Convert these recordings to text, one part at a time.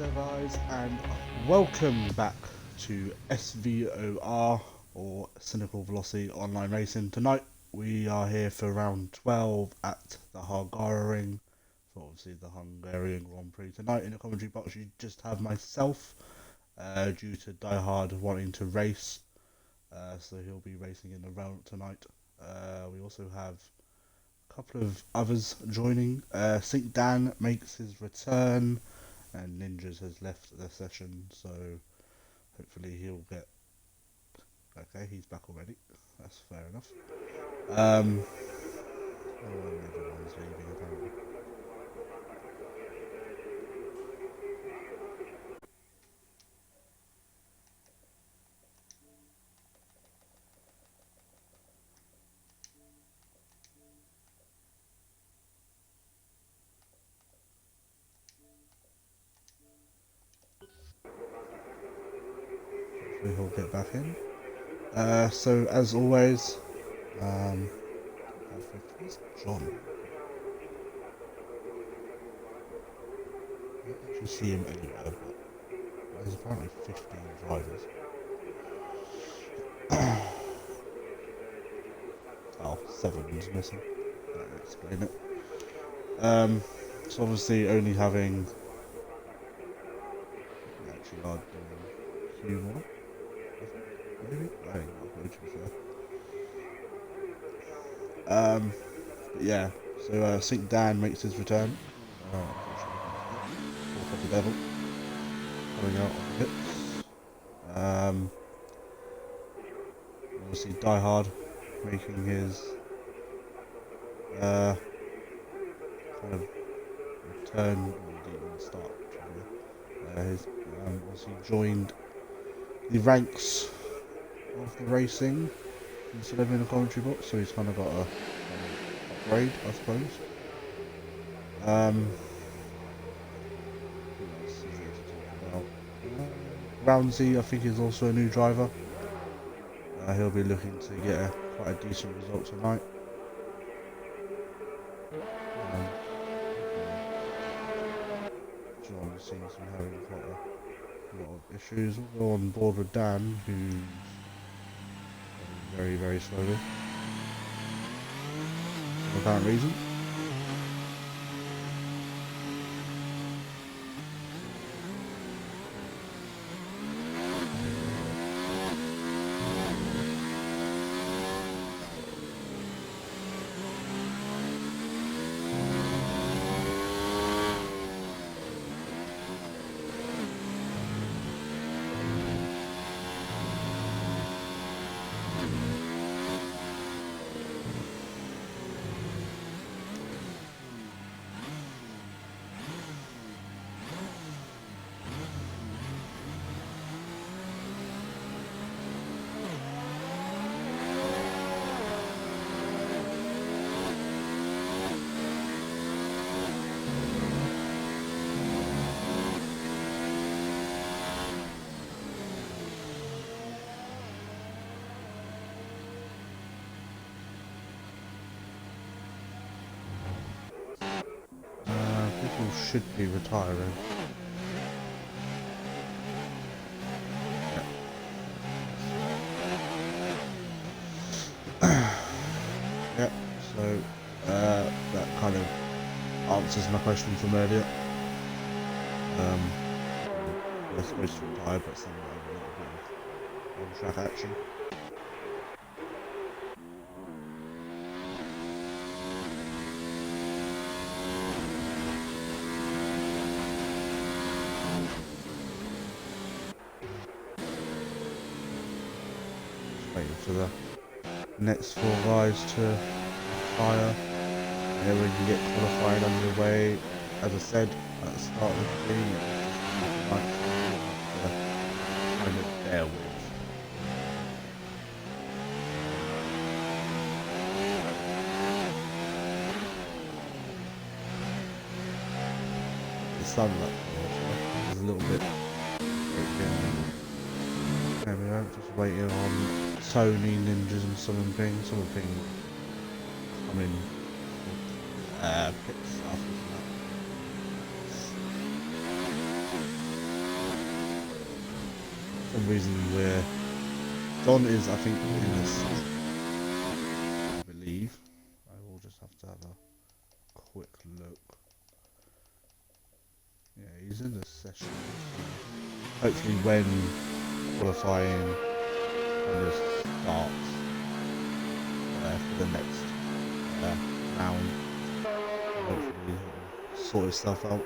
Hello guys and welcome back to SVOR or Cynical Velocity Online Racing. Tonight we are here for round 12 at the Hungarian, so obviously the Hungarian Grand Prix. Tonight in the commentary box you just have myself due to Die Hard wanting to race, so he'll be racing in the round tonight. We also have a couple of others joining. Sync Dan makes his return and Ninjas has left the session, so hopefully he'll get... Okay, he's back already. That's fair enough. Everyone's leaving apparently. Hopefully he'll get back in. So as always, where's John? I don't actually see him anywhere, but there's apparently 15 drivers. Oh, 7's missing. That'll explain it. So obviously only having... We actually are doing Q1, maybe? I think I'll go to be fair. But yeah, so Sync Dan makes his return. Unfortunately, the devil coming out on the hits. Obviously Die Hard making his kind of return. Well, he didn't even start. He's obviously joined the ranks of the racing instead of in a commentary box, so he's kind of got a upgrade, I suppose. Who else is there to talk about? Roundsy, I think, is also a new driver. He'll be looking to get quite a decent result tonight. John seems to be having quite a lot of issues. We'll go on board with Dan, who's very, very slowly for no apparent reason. People should be retiring. Yep, so that kind of answers my question from earlier. They're supposed to retire, but some have a little bit of on-track action. Waiting for the next 4 guys to fire, and then we can get qualifying underway. As I said at the start of the game, it might kind of bear with. The sunlight is a little bit. There we go, just waiting on Sony, Ninjas and something coming pit stuff, isn't some reason where John is, I think, in this, I believe. I will just have to have a quick look. Yeah, he's in the session. So hopefully when qualifying kind of starts for the next round, hopefully he'll sort his stuff out.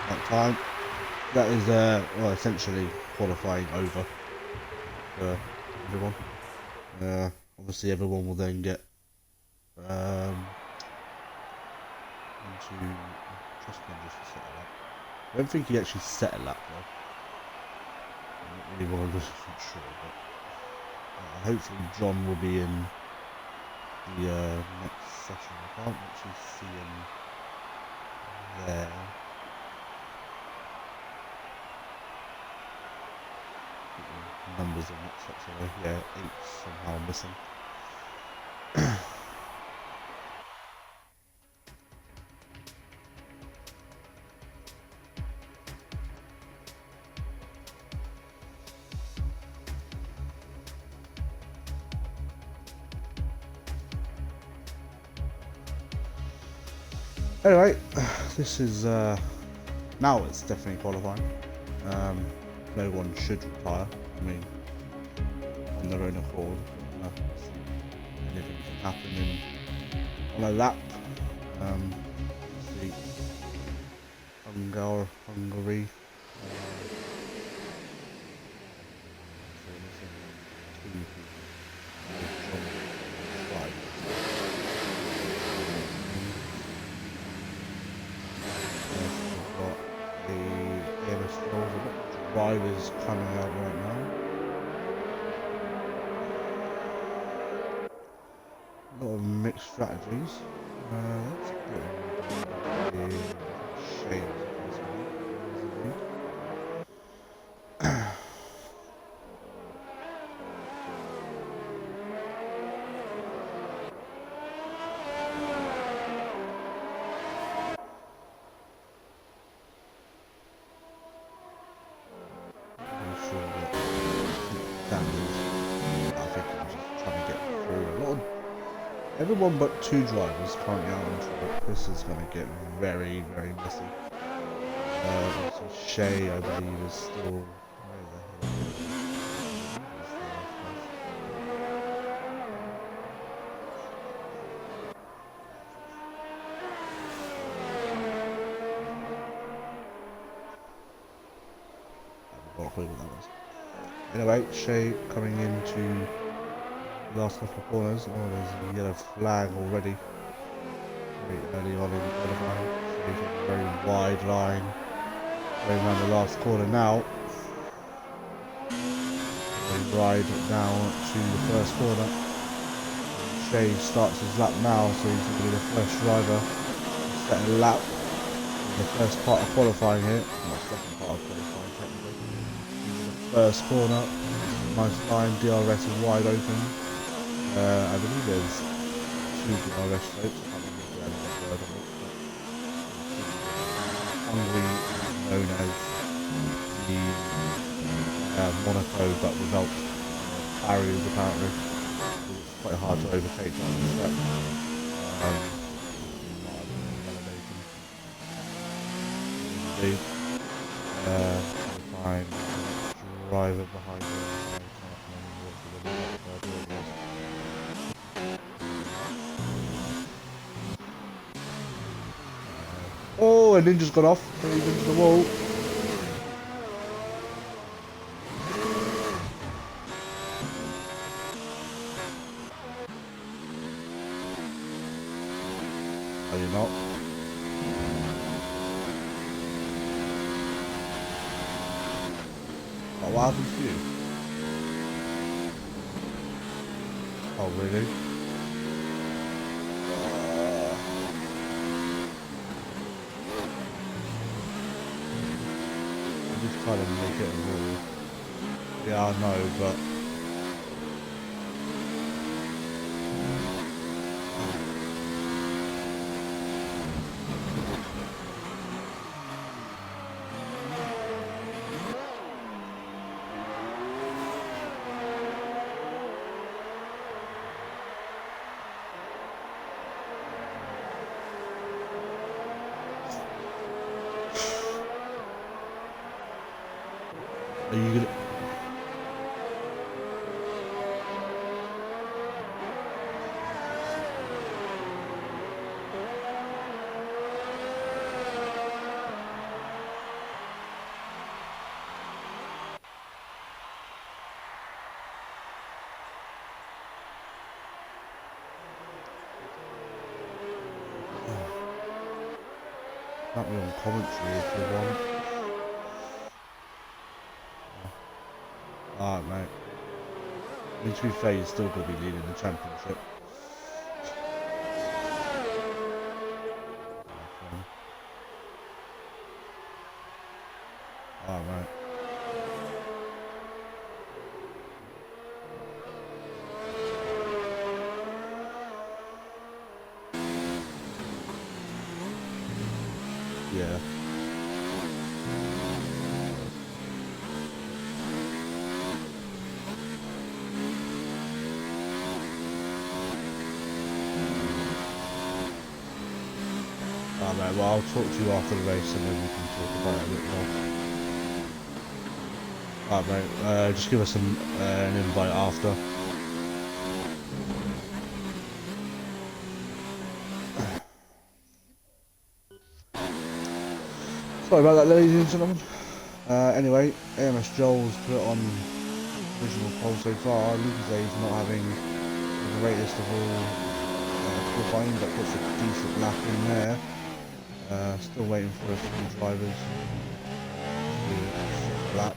That time, that is well, essentially qualifying over for everyone. Obviously everyone will then get into trust me, just set a lap. I don't think he actually set a lap though. I'm not really 100% sure, but hopefully John will be in the next session. I can't actually see him there. Numbers are mixed up, so yeah, 8's somehow missing. Anyway, this is now it's definitely qualifying. No one should retire. I mean, on their own accord. Anything can happen on a lap. See, Hungary. Drivers coming out right now. A lot of mixed strategies. Let's get in shade. Everyone but 2 drivers currently out on track. This is going to get very, very messy. So Shay, I believe, is still... Where the hell is he? I have no clue what that was. Anyway, Shay coming into last couple of corners. Oh, there's a yellow flag already. Very early on in the qualifying. So he's got a very wide line. Going around the last corner now. They ride down to the first corner. Shay starts his lap now, so he's going to be the first driver to set a lap in the first part of qualifying here. Not second part of qualifying technically. The first corner. Nice line. DRS is wide open. I believe there's 2 DRS strokes. I can't remember if we had a third or not. Hungary is known as the Monaco, but without barriers apparently. It's quite hard to overtake that step. Fine driver behind him. Oh, a ninja's gone off. He's into the wall. Are you not? Oh, what happened to you? Oh, really? Try to make it a rule. Yeah, I know, but Are you gonna? Might be on commentary if you want. Alright, mate. I mean, to be fair, you're still going to be leading the championship. Alright, mate. Yeah. Alright, well, I'll talk to you after the race and then we can talk about it a bit more. Alright, mate, just give us an invite after. Sorry about that, ladies and gentlemen. Anyway, AMS Joel's put on original pole so far. Lucas A's not having the greatest of all qualifying, but puts a decent lap in there. Still waiting for a few drivers to lap.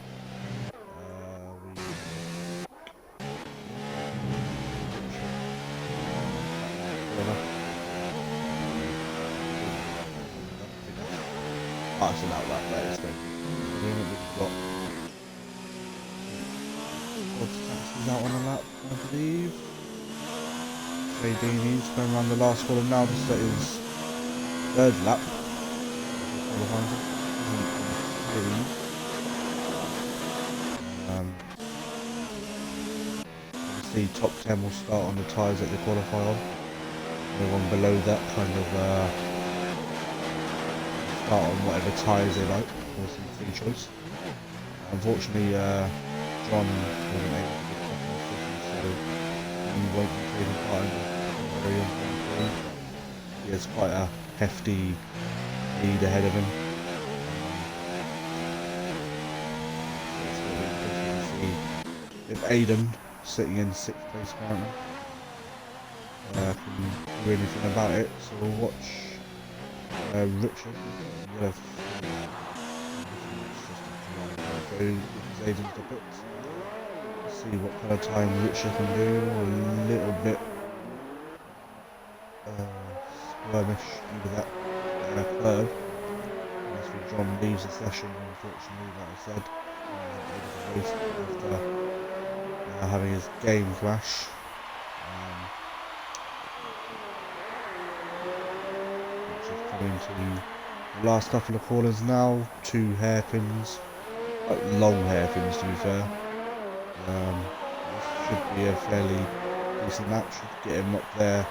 It's an outlap there, let's go. We've got taxis out on the lap, I believe. JD's going around the last column now to set his third lap. Obviously top 10 will start on the tyres that they qualify on. Anyone below that kind of start on whatever tyres they like, obviously free choice. Unfortunately, John wasn't able to get so he won't be taking part in the very important. He has quite a hefty lead ahead of him. If Aiden, sitting in 6th place currently, can do anything about it, so we'll watch Richard. Aiden's the pits. See what kind of time Richard can do. A little bit skirmish over that curve. As John leaves the session, unfortunately, like I said, after having his game crash. Into the last couple of corners now, 2 hairpins, quite long hairpins to be fair. This should be a fairly decent match, should get him up there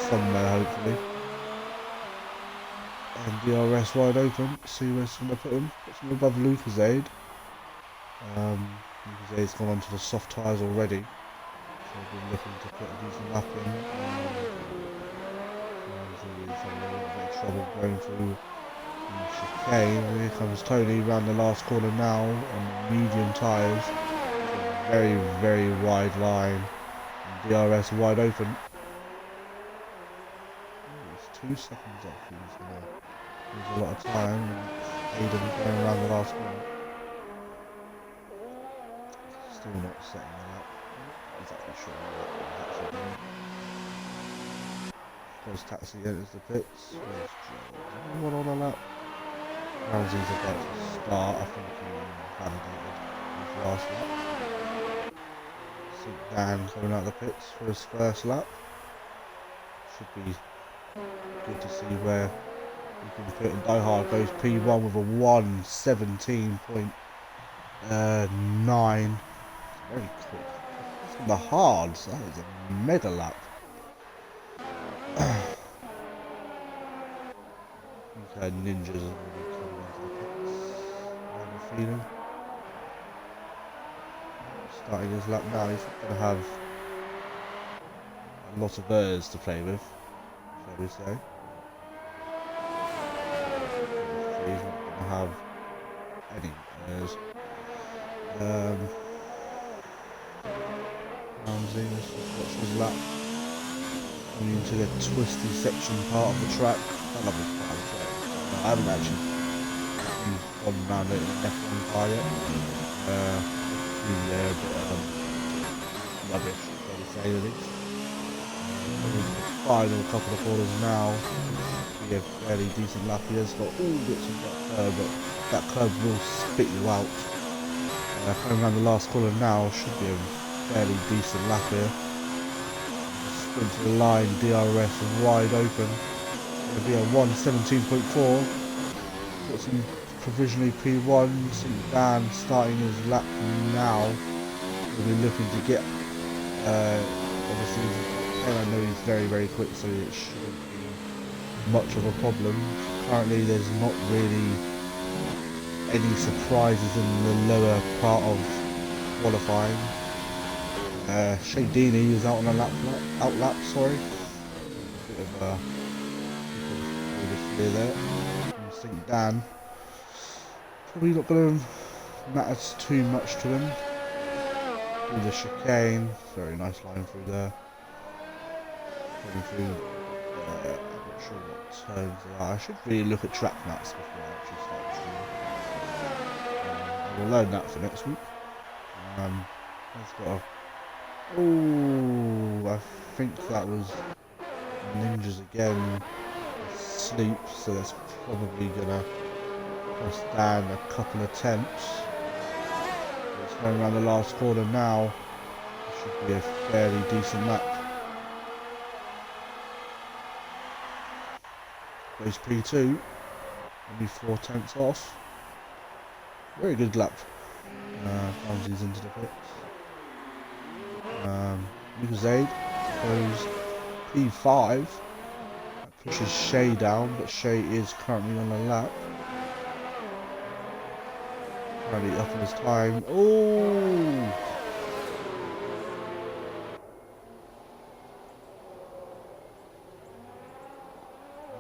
somewhere hopefully. And DRS wide open, see where it's going to put him, puts him above Lucasade. Lucasade's gone onto the soft tyres already, so we'll be looking to put a decent lap in. Having a little bit of trouble going through the chicane. Here comes Tony round the last corner now on medium tyres. Very, very wide line. And DRS wide open. It's 2 seconds off. He's going to lose a lot of time. Aiden going around the last corner. Still not setting that up. Exactly sure what that's actually doing. As taxi enters the pits, where's Joe? One on a lap. Ramsey's about to start, I think he validated his last lap. See Dan coming out of the pits for his first lap. Should be good to see where he can put in. Die Hard goes P1 with a 1:17.9. Very quick. From the hards, that is a mega lap. Ninjas are really coming into the pits. I have a feeling. starting his lap now. He's going to have a lot of errors to play with, shall we say. He's not going to have any errors. Ramsey, let's just watch his lap. Coming into the twisty section part of the track. I love this part of the track. I haven't actually gone around it in an F1 car yet. Really a bit rubbish, shall we say, really. The final couple of corners now. Be a fairly decent lap. He has got all bits of that curve, but that curve will spit you out. Coming around the last corner now should be a fairly decent lap here. Sprint to the line, DRS wide open. It's going to be a 1:17.4. Got some provisionally P1. St. Dan starting his lap now. We'll be looking to get obviously I know he's very, very quick, so it shouldn't be much of a problem. Currently there's not really any surprises in the lower part of qualifying. Shea Deeney is out on a lap, sorry. Bit of a clear there. St. Dan probably not going to matter too much to him. Through the chicane, very nice line through there. Coming through, I'm not sure what turns they are. I should really look at track maps before I actually start shooting. I will learn that for next week. It's got a... Oh, I think that was Ninjas again asleep, so that's probably gonna cost Dan a couple of attempts. It's going around the last corner now. It should be a fairly decent lap. Goes P2, only 4 tenths off. Very good lap. Ramsey's into the pits. Zaid goes P5. That pushes Shea down, but Shea is currently on the lap. Currently up in his time. Oh!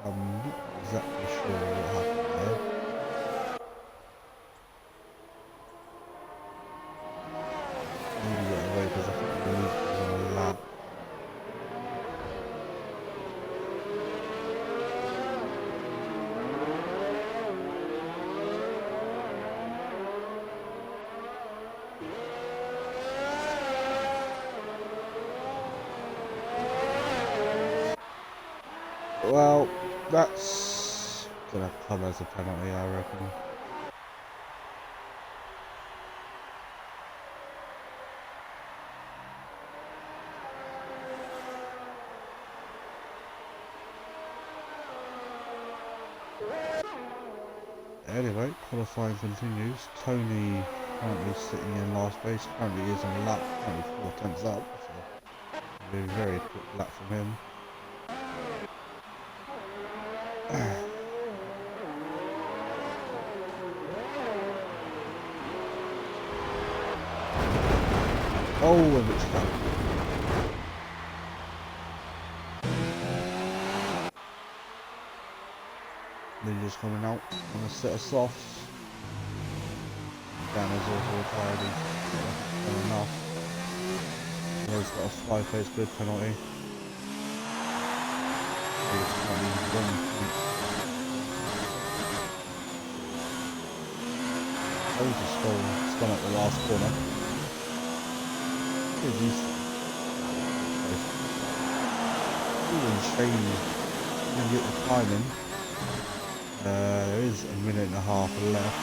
I'm not exactly sure what happened there. Maybe get away because I think the lead was on a lap. Well, that's gonna come as a penalty, I reckon. Anyway, qualifying continues. Tony currently sitting in last place, currently is on a lap, currently 4 tenths up, so it'll be a very quick lap from him. Oh, and it's done. Ninja's coming out, gonna set us off. Dan is also retired, he's done enough. He's got a 5-place grid penalty. He's currently 1 point. Oh, just spun at the last corner. Even Shane can get the timing. There is a minute and a half left.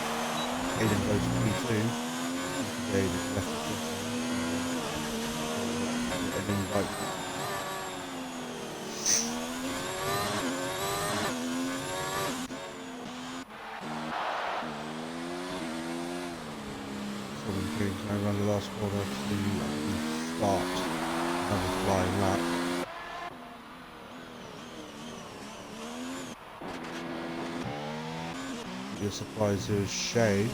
Aiden goes to P2. Aiden left and then right. So we're going to run the last quarter to start another flying lap. Be a surprise here is Shea.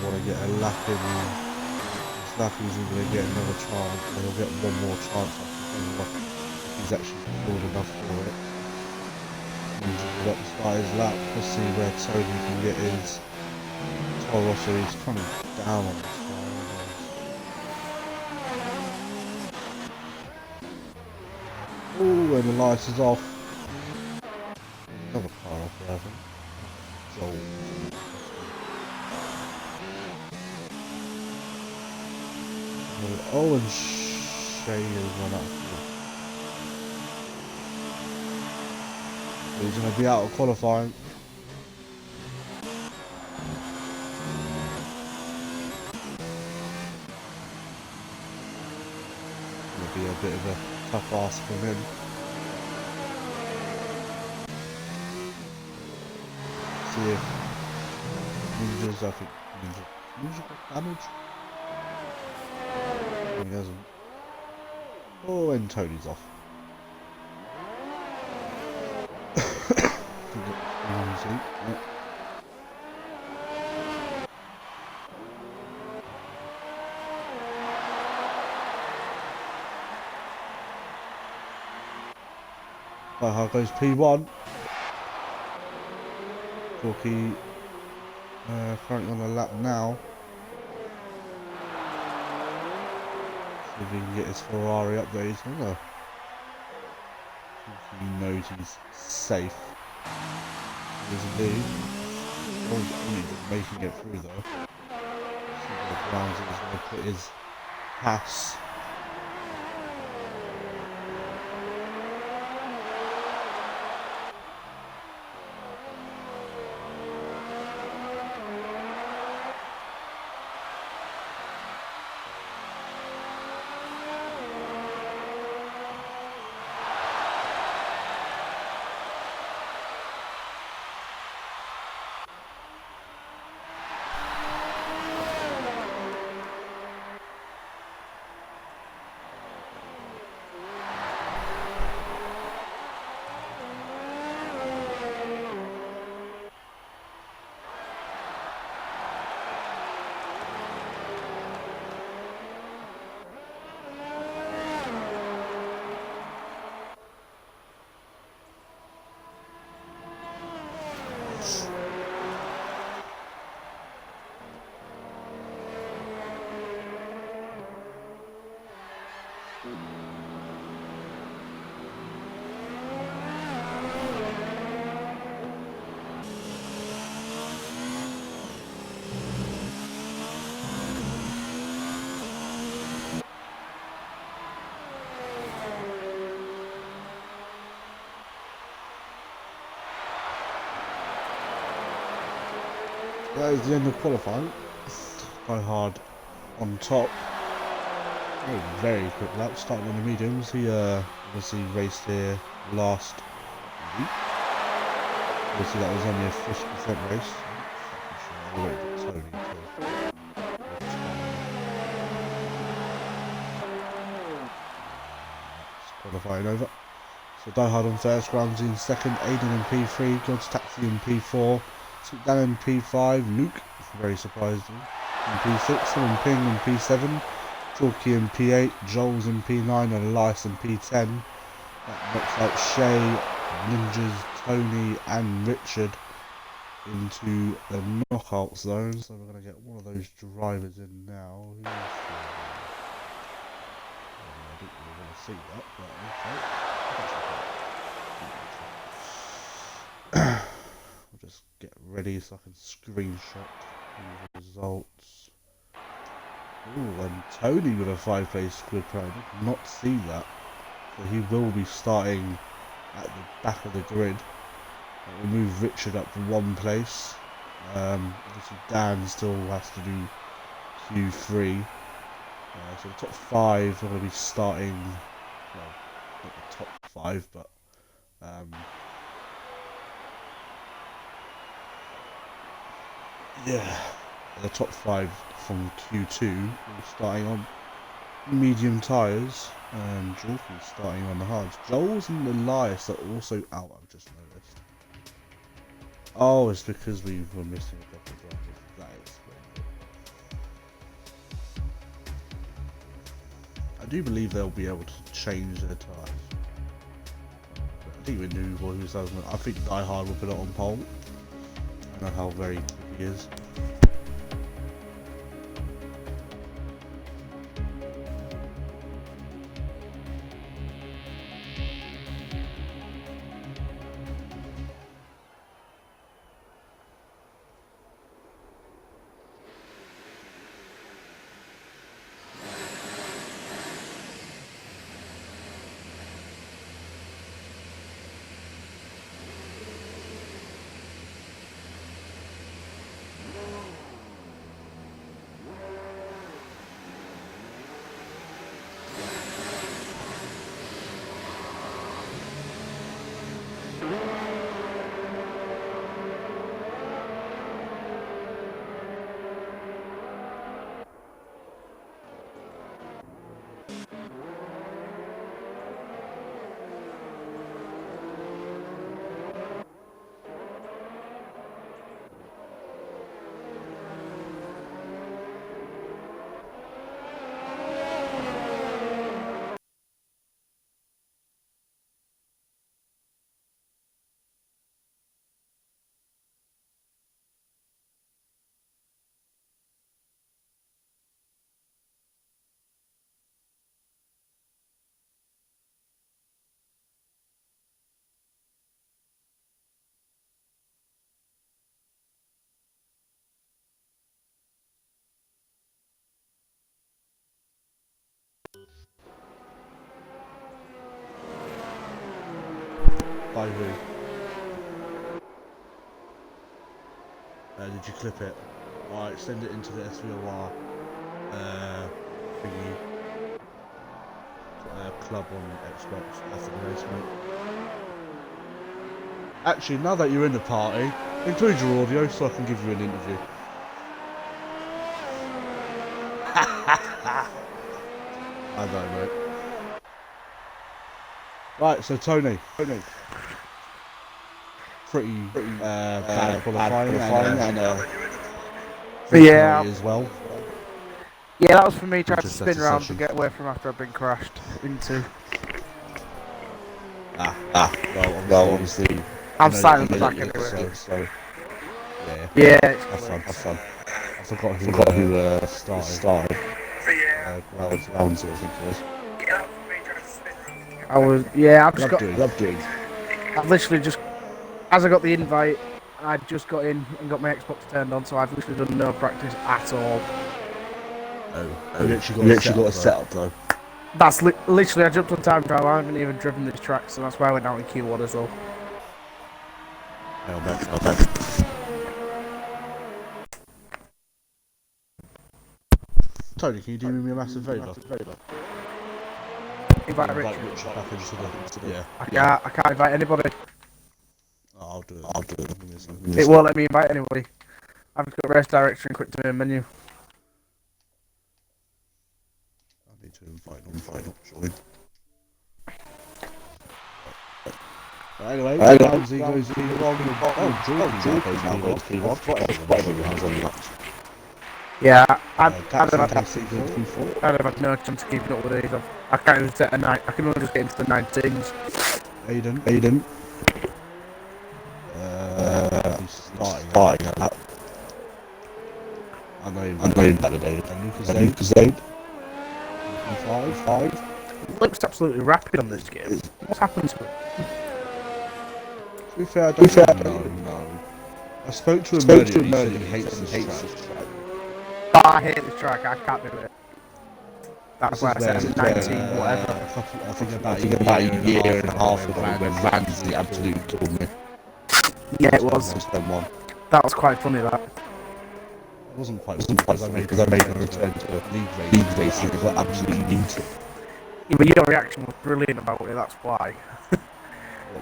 want to get a lap in. This lap isn't going to get another chance, and he'll get one more chance if he's actually good enough for it. He's about to start his lap. Let's see where Tony can get his Toro, so he's coming down on this car. Oh, and the lights is off. Another car off there, I think. Joel. Oh, and Shay has run out. He's going to be out of qualifying. Going to be a bit of a tough ask from him. See if Ninjas, I think Ninja got damage. He doesn't. Oh, and Tony's off. How goes P1? Corky currently on the lap now. See if he can get his Ferrari up there. He's gonna. He knows he's safe. He is indeed. He's making it through though. See what Browns is going to put his pass. That is the end of qualifying. Go hard on top. Very quick lap, starting on the mediums. He obviously raced here last week. Obviously that was only a 50% race. I'm wait for Tony to qualifying over. So Die Hard on first, Ramsey in second, Aiden in P3, God's Taxi in P4, Dan in P5, Luke, very surprising, in P6, Simon Ping in P7, Chalky in P8, Joel's in P9, and Elias in P10. That knocks out Shay, Ninjas, Tony, and Richard into the knockout zone. So we're going to get one of those drivers in now. Who's I didn't really want to see that, but okay. I'll just get ready so I can screenshot the results. Ooh, and Tony with a 5-place squid pro. I did not see that. So he will be starting at the back of the grid. We'll move Richard up to 1 place. Obviously Dan still has to do Q3. So the top 5 are going to be starting, well, not the top 5, but yeah, the top 5 from Q2 will be starting on medium tyres, and Jorky's starting on the hards. Joel's and Elias are also out, I've just noticed. Oh, it's because we were missing a couple of drivers. That explains it. do believe they'll be able to change their tyres. I think we knew what he was saying. I think Die Hard will put it on pole. I know how very quick he is. By who? Did you clip it? Alright, send it into the SVOR thingy. Club on Xbox after the race, mate. Actually, now that you're in the party, include your audio so I can give you an interview. I know, mate. Right, so Tony. Pretty bad qualifying and yeah, as well. Yeah, that was for me trying to spin around to get away from after I've been crashed into. Well, obviously I'm sat in the back anyway. So yeah, have fun. I forgot who started. Rounds, I think it was. I've literally just, as I got the invite, I just got in and got my Xbox turned on, so I've literally done no practice at all. You literally got a setup though. That's literally, I jumped on time trial, I haven't even driven this track, so that's why I went out in Q1 as well. I'll bet. Tony, can you do me a massive favour? Invite Rich back into the yeah. I can't invite anybody. I'll do it. It won't let me invite anybody. I've just got race directory and quick to main menu. I need to invite, not join. Anyway, Ramsey goes wrong. Jordan now goes P1. Yeah, I'd have had no chance of keeping up with these. I can't even set a night. I can only just get into the 19s. Aiden. He's starting at that. I know him better than Lucas Aid. 5. Looks absolutely rapid on this game. What's happened to it? To be fair, I don't know. I spoke to him earlier and he hates this track. I hate this track, I can't do it. That's why I said 19, whatever. I think about a year and a half ago when Ramsey absolutely killed me. Yeah, it was. That was quite funny, that. It wasn't quite funny because I made a return to league racing. It was absolutely neat. Yeah, but your reaction was brilliant about it, that's why.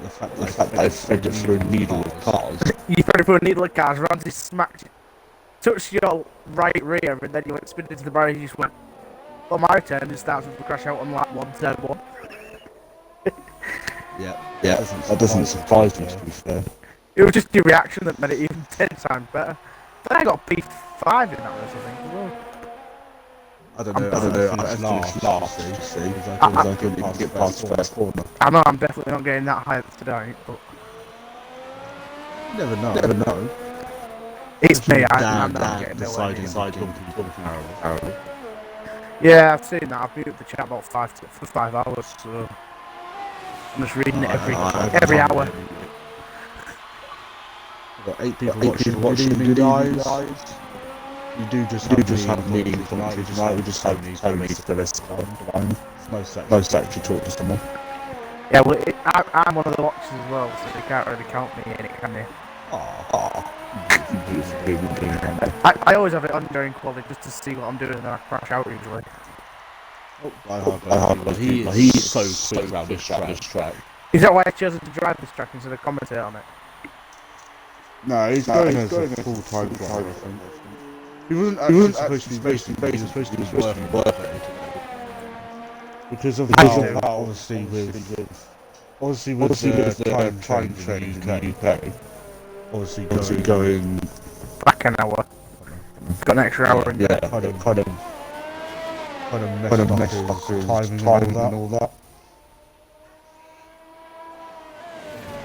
The fact that I fed it through a needle of cars. You fed it through a needle of cars, Ramsey smacked you. Touched your right rear, and then you went spinning into the barrier and you just went, well, my turn, and starts with the crash out on lap 1, turn 1. Yeah, that doesn't surprise me, to be fair. It was just your reaction that made it even 10 times better. Then I got P5 in that race, I think, as well. I don't know. I finished last. You see, because I couldn't get past the first corner. I know I'm definitely not getting that high today, but You never know. it's me. I'm Damn, not getting nowhere deciding near. Arrow. Yeah, I've seen that. I've been at the chat about for 5 hours, so I'm just reading it every hour. I've got 8 people watching. Good evening, guys. You do just have me tonight. We just have Tony for the rest of the time. Most actually talk to someone. Yeah, well, I'm one of the watchers as well, so they can't really count me in it, can they? I always have it on during quality just to see what I'm doing, and then I crash out usually. He is so quick around this track. Is that why I chose to drive this track instead of commentate on it? No, he's going as a full-time driver, I think. He wasn't actually supposed to be racing, he was supposed to be working today. Because of how, obviously with the time change in the UK, obviously going back an hour. Got an extra hour in there. Kind of messed up his timing and all that.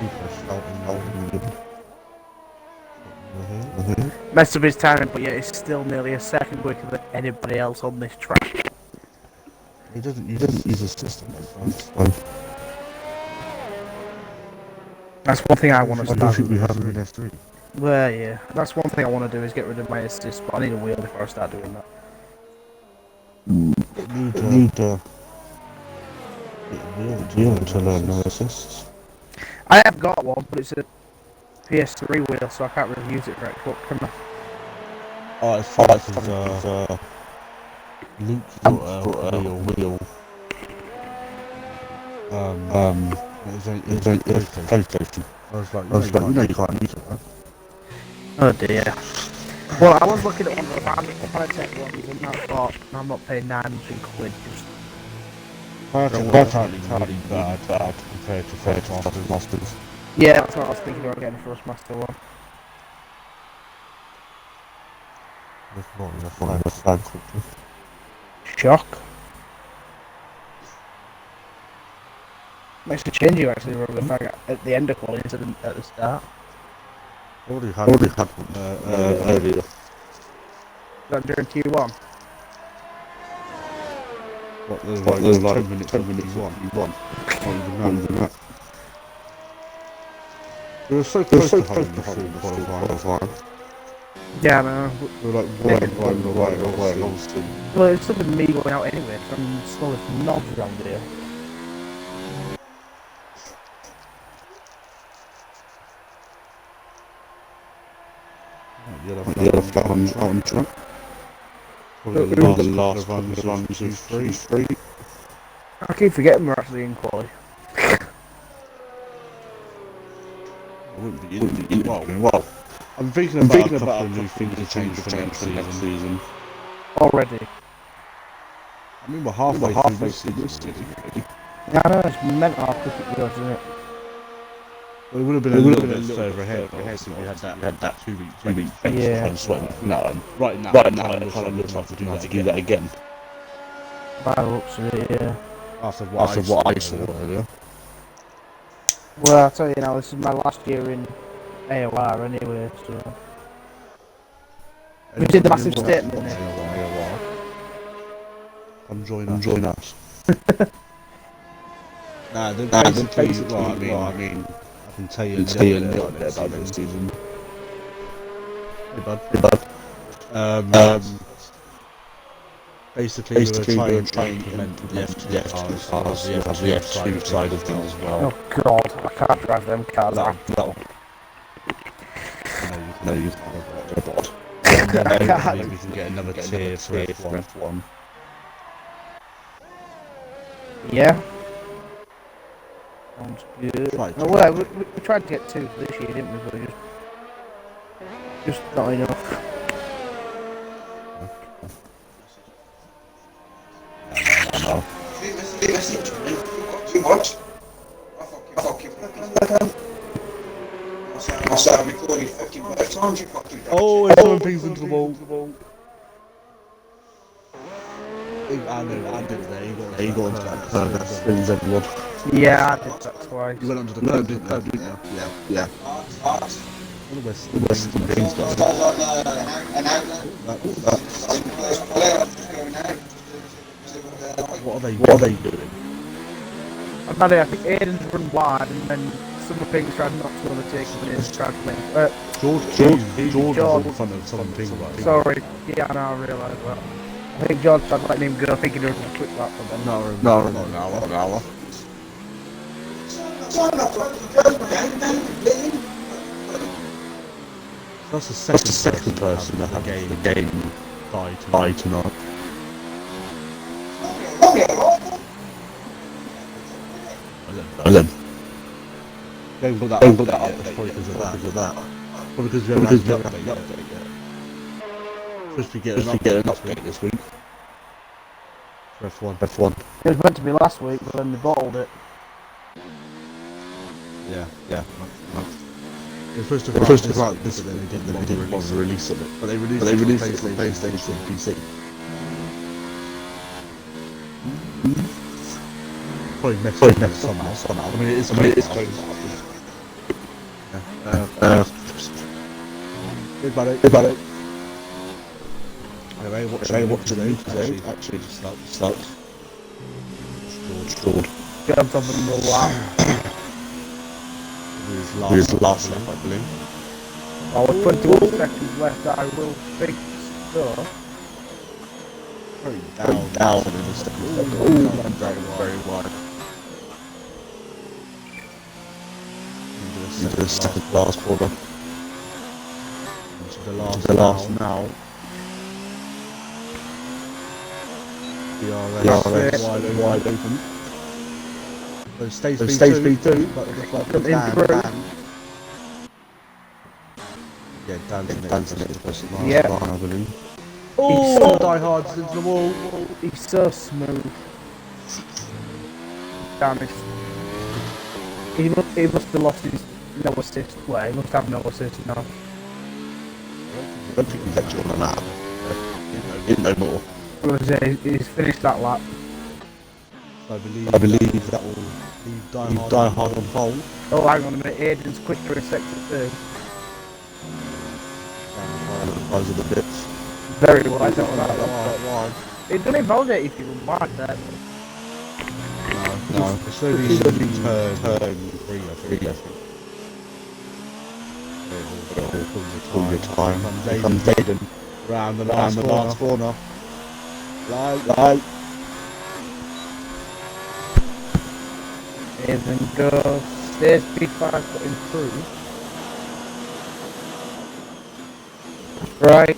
People are shouting. Messed up his timing, but yet it's still nearly a second quicker than anybody else on this track. He doesn't use a system like that. That's one thing I want to start. I don't think we have him in F3. Well, yeah, that's one thing I want to do is get rid of my assist, but I need a wheel before I start doing that. Need to wheel to learn no assists. I have got one, but it's a PS3 wheel, so I can't really use it for Xbox, can I? Oh, it's fine, because Luke got a wheel. It's PlayStation. I was like, you know you can't use it, right? Oh dear. Well, I was looking at one of the Fanatec ones, and I thought, I'm not paying 900 quid just... Apparently bad compared to Masters. Yeah, that's what I was thinking about getting the Thrustmaster one. That's not a flag quickly. Shock. Makes a change you actually rub the flag at the end of quality instead of at the start. Already had one earlier. That during Q1? What, there's like 10 minutes you won. Not even that. We were so close to having the full qualifying. Yeah, no. We were like one away. Well, it's something me going out anyway, from slowest knobs around here. Yellow flag on track. Probably the last runs of three. I keep forgetting we're actually in quality. I wouldn't be in well. I'm thinking about a couple of new things to change for next season. Already? I mean, we're halfway through this season. Yeah, I know, it's mental how quick it goes, isn't it? Well, it would have been a little bit further ahead, but obviously we had that 2 week Yeah. No, right now it kind of looks like we do have to do that again. By the looks of it, yeah. After what I saw earlier. Well, I'll tell you now, this is my last year in AOR anyway, so... We did the massive statement. Come join us. Nah, basically, well, I mean, I can tell you a little bit about this season. Hey bud. Basically we were trying to implement the F2 cars, the F2 side of things as well. Oh god, I can't drive them cars out. No, you can't. I can't. Maybe we can get another tier for F1. Yeah. Sounds good. Well, we tried to get 2 this year, didn't we? But just not enough. What? I fucking I started recording fucking by the time you fucking it's throwing things into the wall. I know what he did there. He got onto that curve that spins everyone. Yeah, I did that twice. You went onto the curve, didn't you? Yeah. All the Western things, guys. What are they doing? And by the way, I think Aiden's run wide, and then some things tried not to overtake him, and Aiden's tried to link. George was in front of some thing, right? Sorry, yeah, now I realise that. I think George tried letting him go, thinking he was a quick lap, but then No, not an hour. That's the second person that had the game die tonight. I don't know. Don't put that up. That's probably because of that. Probably because we haven't had the update yet. Supposed to get an update this week. F1. it was meant to be last week, but then they bottled it. Yeah. It was supposed to come out this, but then they didn't bother release of it. But they released it for PlayStation and PC. Probably messed somehow. I mean, it is closed. Good buddy. Anyway, what to do today? Actually, just start. George. Get on top of the lap. His last lap, I believe. Oh, with 21 seconds left, I will think so. Very down in the second. Very wide. Into the second last corner. Into the last now. DRS wide open. So stays V2, but it looks like Dan. Yeah, Dan's the next person. Yeah. I believe. Oh, Die Hard's into the wall. He's so smooth. Damn it. He must have lost his no assist. Well, he must have no assist now. I don't think he's actually on the map. Didn't know more. He's finished that lap. I believe that will leave Die Hard on pole. Oh, hang on a minute. Aiden's quicker in sector 2. Size of the bits. Very wide. I don't know that. It doesn't invalidate if you run wide there. No. It's only turn 3, I think. All your time. Comes Aiden round the last corner. Light. Aiden goes. There's P5 got improved. Right.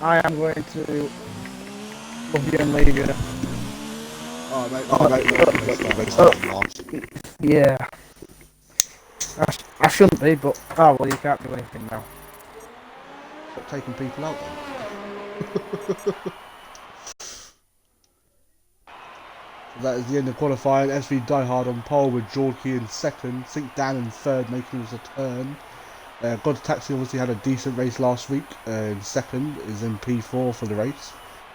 I am going to love you and leave you. Yeah. I shouldn't be, but oh well, you can't do anything now. Stop taking people out then. That is the end of qualifying. SV Die Hard on pole with Georgie in second. Sink Dan in third, making his return. God's Taxi obviously had a decent race last week. In second is in P4 for the race.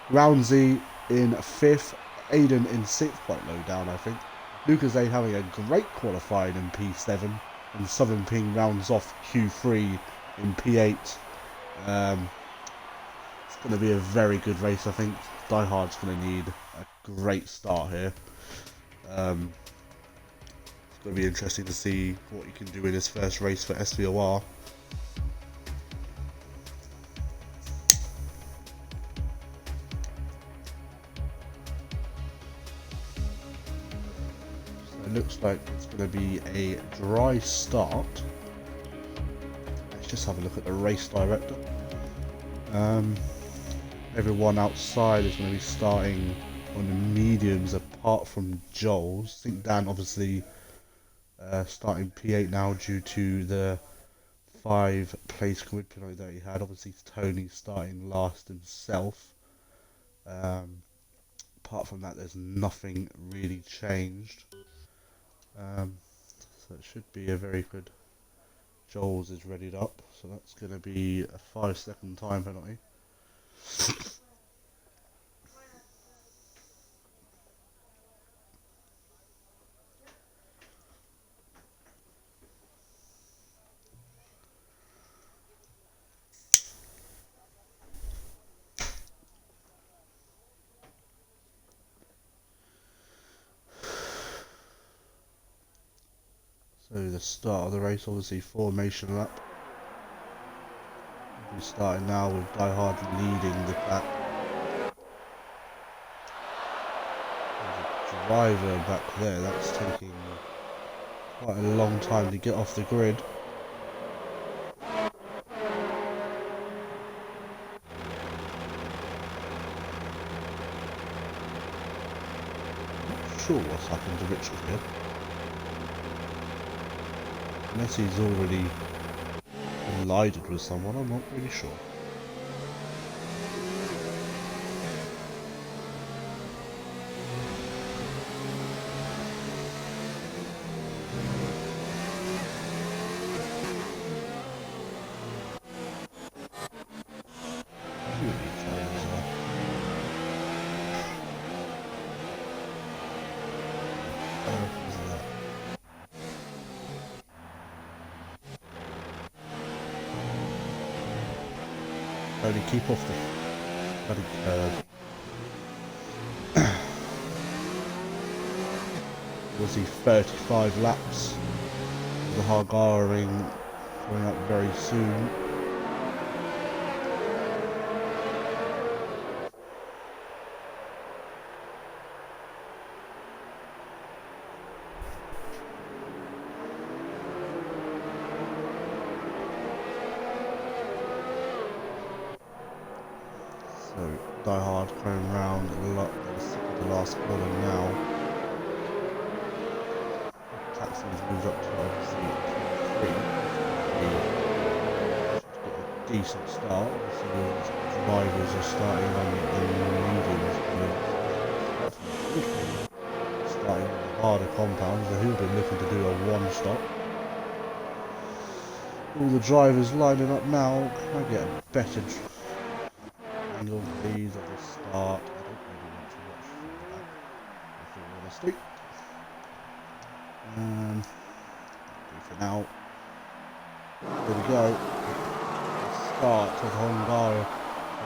Roundsy in fifth. Aiden in sixth, quite low down I think. Lucas A having a great qualifying in P7. And Southern Ping rounds off Q3 in P8. It's going to be a very good race I think. Die Hard's going to need a great start here. It's going to be interesting to see what he can do in his first race for SVOR. So it looks like it's going to be a dry start. Let's just have a look at the race director. Everyone outside is going to be starting on the mediums apart from Joel's. I think Dan obviously starting P8 now due to the 5 place grid penalty that he had. Obviously Tony starting last himself. Apart from that there's nothing really changed. So it should be a very good. Joel's is readied up, so that's going to be a 5-second time penalty. So the start of the race, obviously formation lap. We're starting now with Die Hard leading the pack. There's a driver back there that's taking quite a long time to get off the grid. Not sure what's happened to Richard here. Unless he's already collided with someone, I'm not really sure. Only keep off the bloody curve. Was he 35 laps? The Hungarian coming up very soon. So Die Hard coming round the last corner now. Taxi's moved up to obviously P3. Should get a decent start. So the drivers are starting on the mediums. Starting on the harder compounds. The Hilden looking to do a one-stop. All the drivers lining up now. Can I get a better angle, please, at the start? I don't really want to watch from the back, if all honesty. For now. There we go. The start of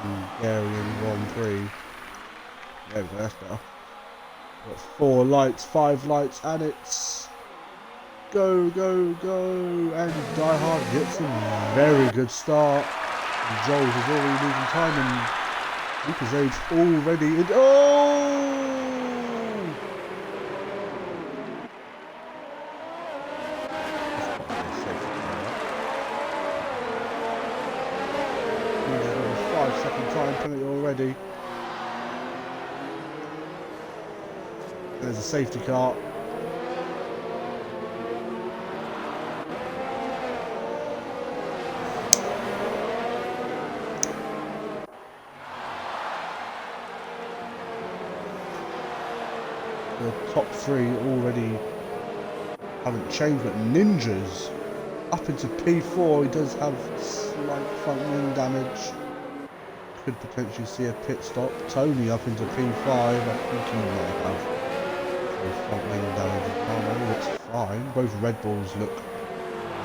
Hungarian Grand Prix. There we go, that's better. Got 4 lights, 5 lights, and it's go, go, go. And Die Hard gets a very good start. And Joel is already losing time, and Lucas Aid's already in. Oh! Time penalty already. There's a safety car. The top 3 already haven't changed, but Ninja's up into P4. He does have slight front wing damage. Could potentially see a pit stop. Tony up into P5. I think he might have some front wing damage. Oh, looks fine. Both Red Bulls look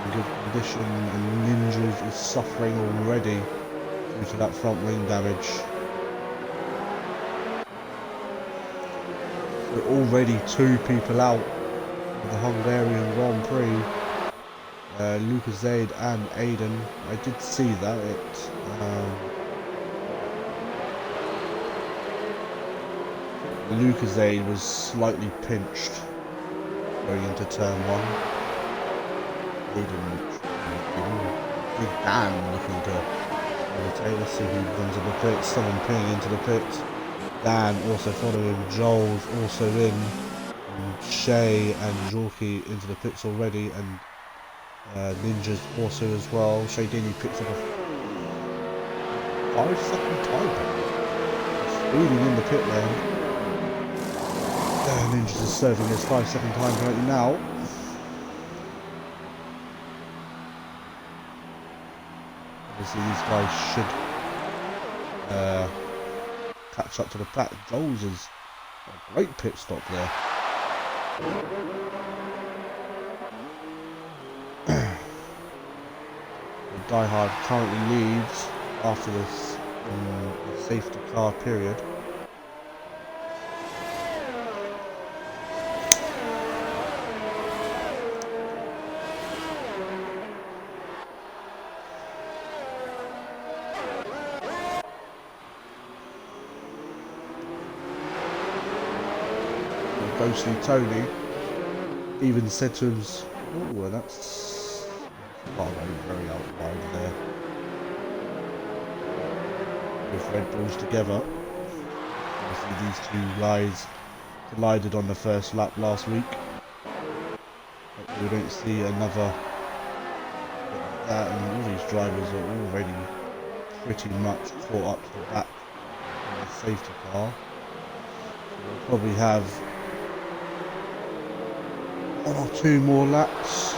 in good condition, and Ninjas is suffering already due to that front wing damage. We're already 2 people out of the Hungarian Grand Prix. Lucas Zaid and Aiden. I did see that. Lucas Aid was slightly pinched going into turn 1. Big Dan looking to overtake. Let's see who runs in the pits. Someone pinging into the pits. Dan also following. Joel's also in. And Shay and Jorky into the pits already. And Ninja's also as well. Shay Dini picks up a 5-second time penalty. Speeding in the pit lane. Ninjas is serving his 5-second time penalty now. Obviously these guys should catch up to the pack. Joel's is a great pit stop there. Die Hard currently leads after this safety car period. ghostly Tony even said to him, "Oh, well, that's far very out wide there." With Red Bulls together. Obviously, these two guys collided on the first lap last week. Hopefully we don't see another like that, and all these drivers are already pretty much caught up to the back in the safety car. So we'll probably have one or two more laps.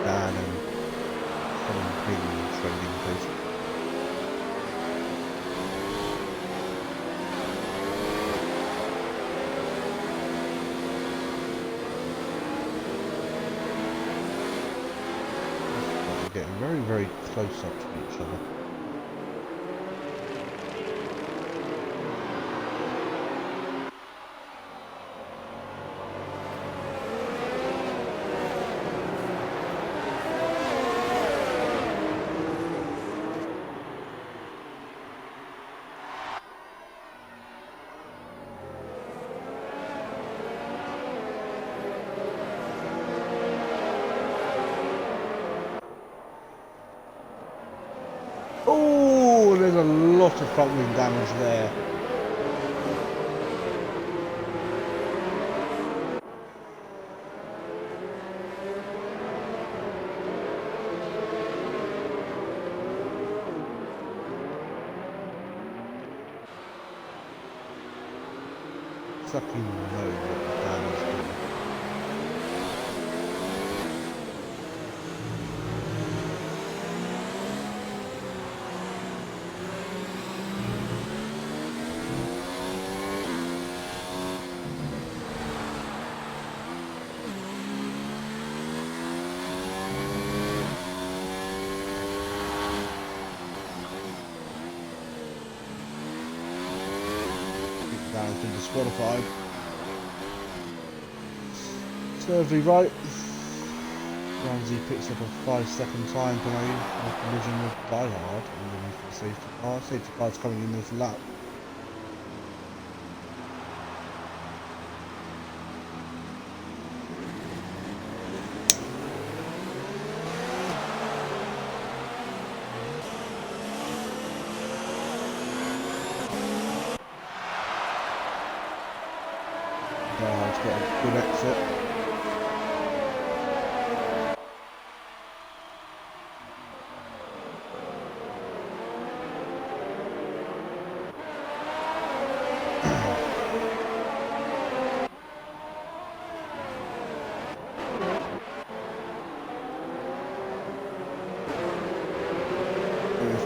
Dan and Colin Ping trading place. They're getting very, very close up to each other. Oh, there's a lot of front wing damage there. Fucking know what Dan is doing. Dan's been disqualified. Servely right. Ramsey picks up a 5-second time penalty on a collision with Die Hard underneath the safety car. Safety car's coming in this lap. Die Hard's got a good exit.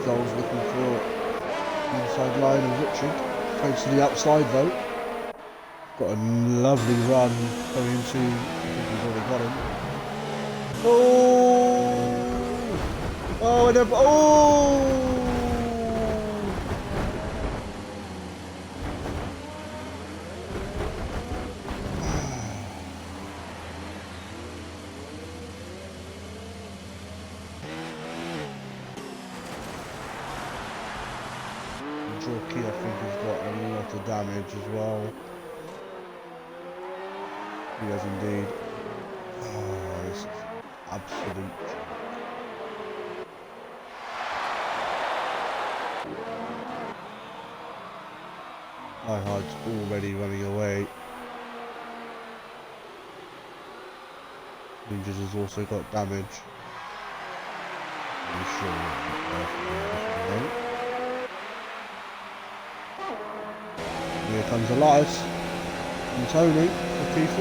Goals looking for inside line of Richard. Close to the outside though. Got a lovely run going into. I think he's already got him. Oh! Oh! And oh! Jorky, I think he's got a lot of damage as well. He has indeed. Oh, this is absolute. Hard's already running away. Ninjas has also got damage. I'm sure. Here comes Elias and Tony for P4.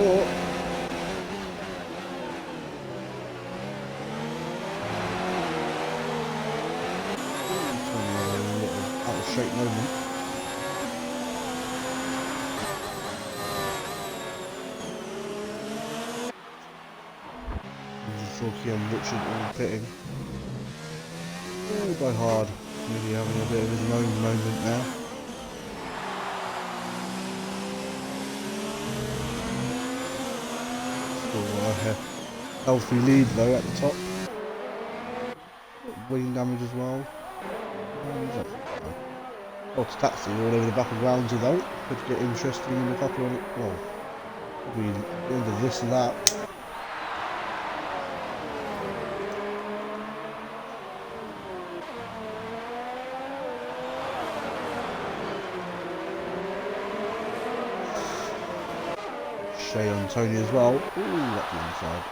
Tony had a little out of shape moment. Jorky and Richard all pitting. Oh, by hard. Maybe having a bit of his own moment now. Healthy lead though at the top. Wing damage as well. Oh, it's taxi all over the back of Groundsy though. Could get interesting in a couple of, well, probably at the end of this lap. Shea on Tony as well. Ooh, up the inside.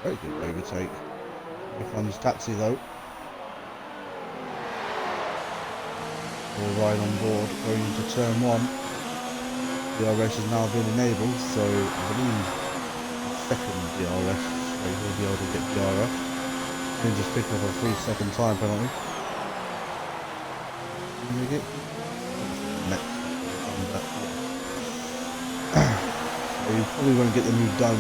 Very good overtake. Here comes Taxi though. All right on board, going into turn 1. DRS has now been enabled, so I believe the second DRS, so he'll be able to get DRS. Then just pick up a 3-second time penalty. You probably won't get the move done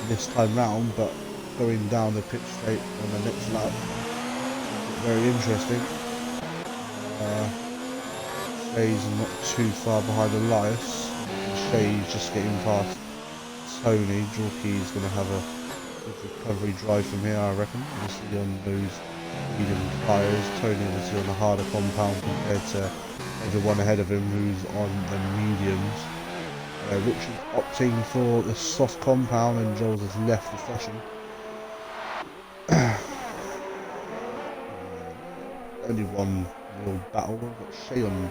this time round, but going down the pitch straight on the next lap, very interesting. Shea's not too far behind Elias. Shea's just getting past Tony. Jorky's going to have a good recovery drive from here, I reckon. Obviously on those medium tyres. Tony obviously on the harder compound compared to everyone ahead of him who's on the mediums. Richard's opting for the soft compound and Joel's has left the session. Only one little battle. We've got Shea on.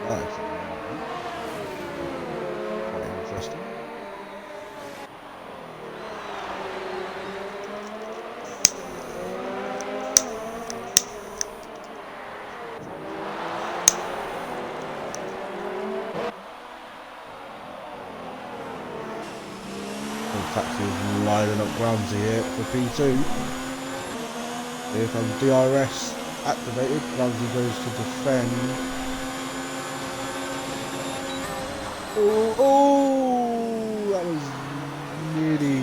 That's quite interesting. Taxi is lining up Groundsy here for P2. Here comes DRS activated. Groundsy goes to defend. Oh, that was nearly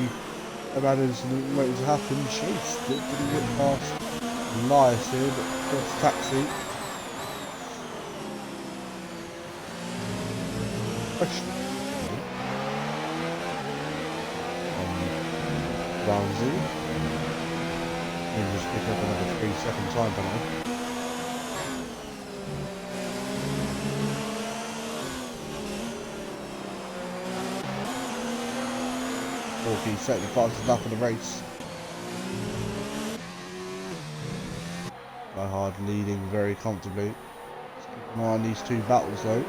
a bad incident waiting to happen. Chase didn't get past Elias here, but that's Taxi. Question. Groundsy. And just pick up another 3-second time penalty. He's set the fastest lap of the race. Die Hard leading very comfortably. Let's keep an eye on these two battles though.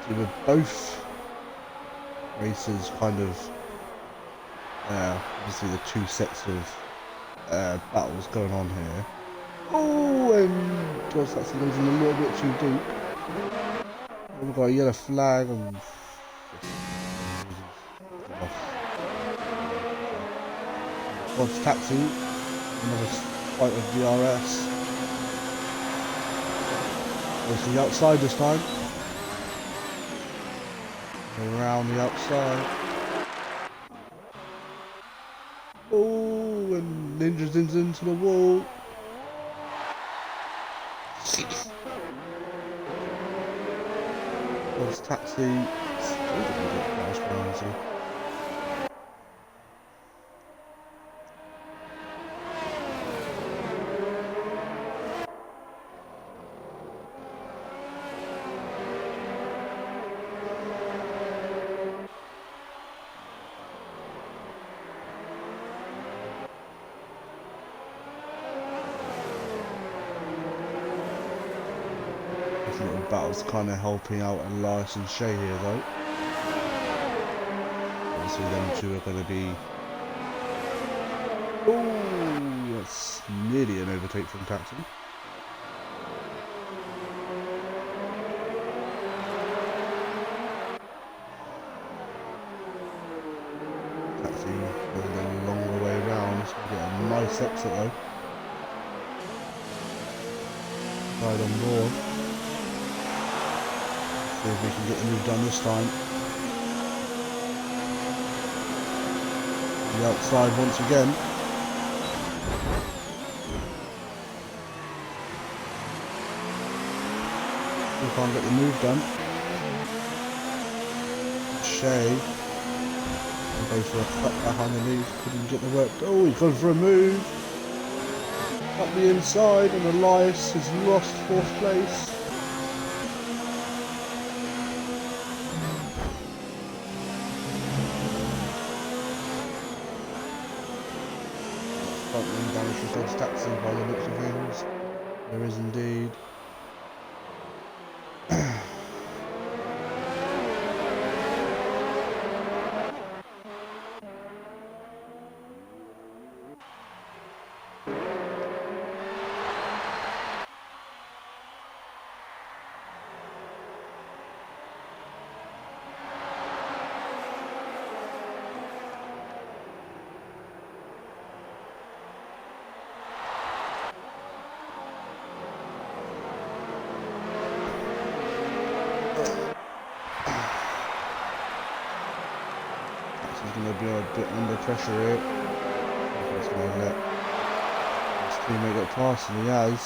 With both races kind of obviously the two sets of battles going on here. Oh, and George that's goes in a little bit too deep. We've got a yellow flag and God's Taxi, another fight of DRS. Goes to the outside this time. Around the outside. Oh, and Ninja zooms into the wall. There's Taxi. Still didn't get past Groundsy. Little battles kind of helping out Elias and Shea here though. Obviously them two are going to be... Oh, that's nearly an overtake from Taxi. Taxi going a longer way round, so we get a nice exit though. Right on board. See if we can get the move done this time. The outside once again. can't get the move done. Shay goes for a cut back underneath, couldn't get the work. Oh, he's gone for a move. Up the inside, and Elias has lost 4th place. Front wing damage for Dodge Taxi by the looks of things. There is indeed. He's going to be a bit under pressure here. He's going to let his teammate get past, and he has.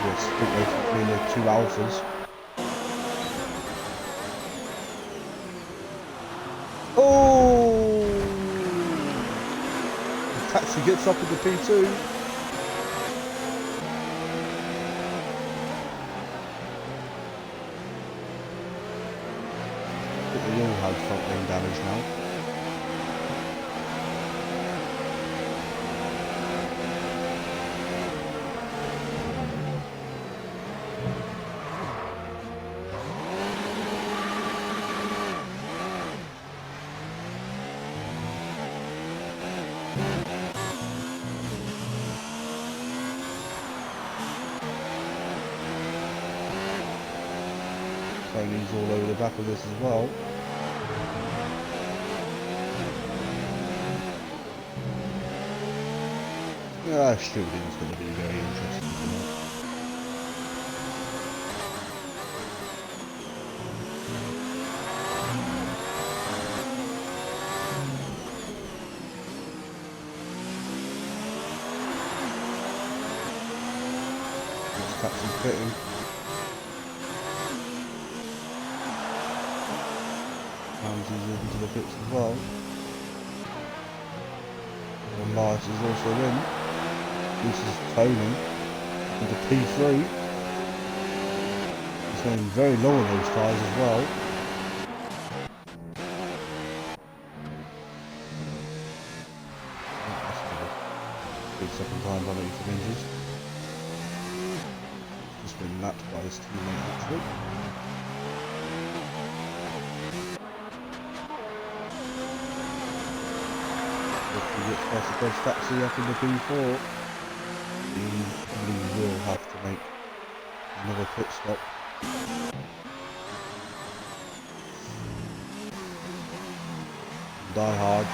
Yes, split race between the 2 alphas. Oh! The taxi gets up in the P2. They all have front wing damage now. Tony's all over the back of this as well. Yeah, shooting is going to be very interesting tonight. Let's catch some fitting. Ramsey's into the pits as well. And Elias is also in. This is Tony into P3. He's going very low on those tyres as well. Good second time on 80 inches. Just been lapped by his teammate actually. If he gets past the Dodge Taxi up in the P4. He probably will have to make another pit stop. Die Hard.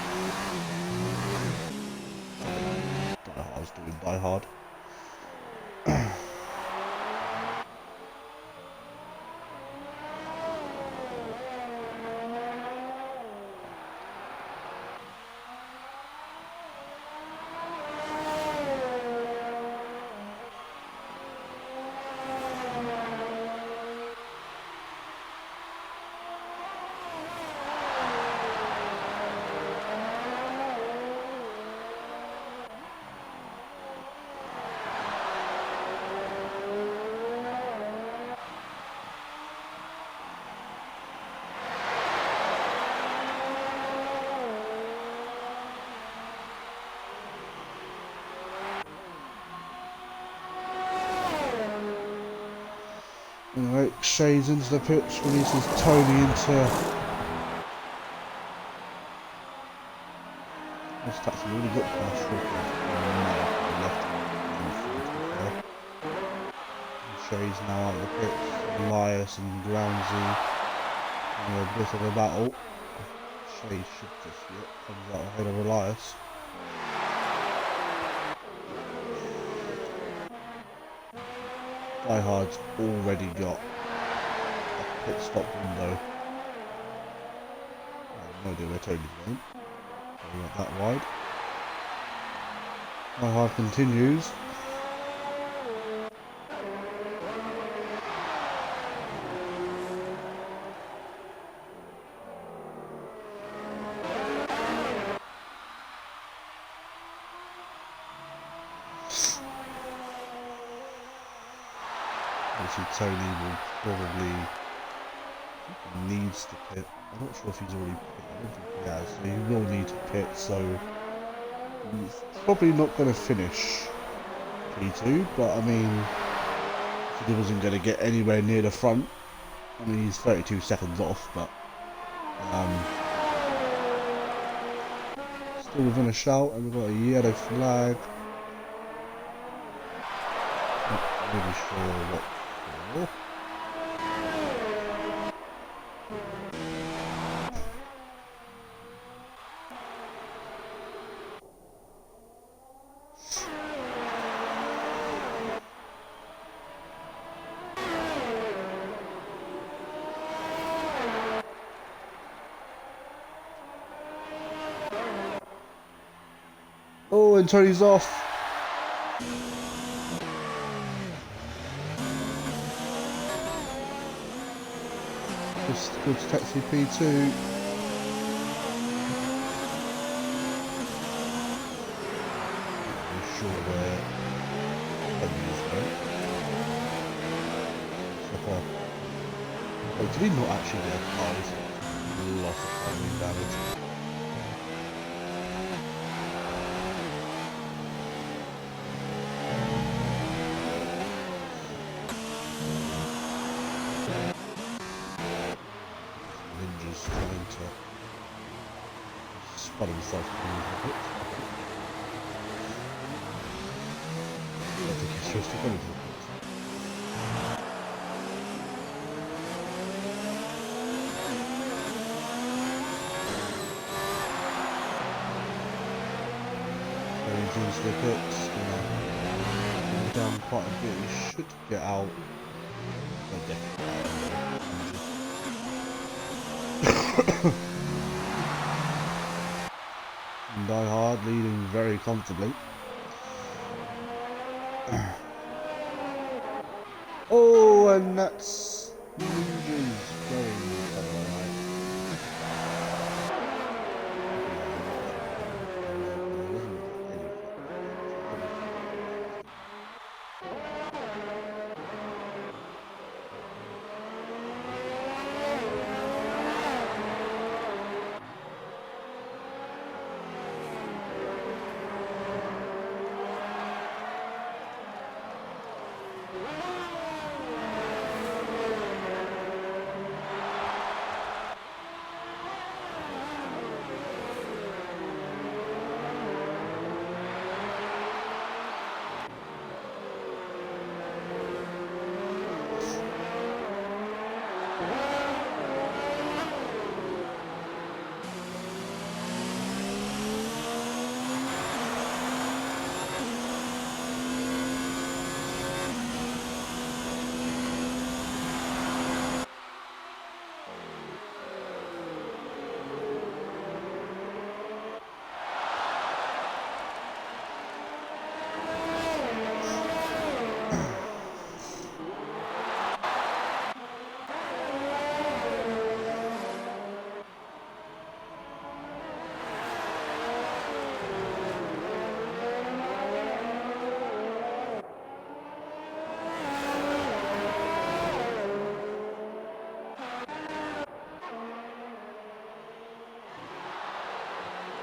Die Hard's doing Die Hard. Anyway, Shades into the pitch, releases Tony into... This taxi really got past Shades now out of the pitch. Elias and Ramsey in a bit of a battle. Shades should just comes out ahead of Elias. Die Hard's already got a pit stop window. I have no idea where Tony's going. Probably not that wide. Die Hard continues. obviously Tony will probably needs to pit. I'm not sure if he's already pit. I don't think he has. So he will need to pit. So he's probably not going to finish P2. But I mean, if he wasn't going to get anywhere near the front, I mean he's 32 seconds off, but still within a shout. And we've got a yellow flag. Not really sure what for. Oh, and Tony's off. Just good to taxi P2. I'm sure where Tony is though. So far. Wait, did he not actually get a car? He's lost of timing damage. Ninja's trying to spot himself through the pit. I think he's supposed to go into the pit. So he's into the pits, down quite a bit. He should get out. Well, definitely out. Die Hard leading very comfortably. Oh, and that's Ninja's going alright.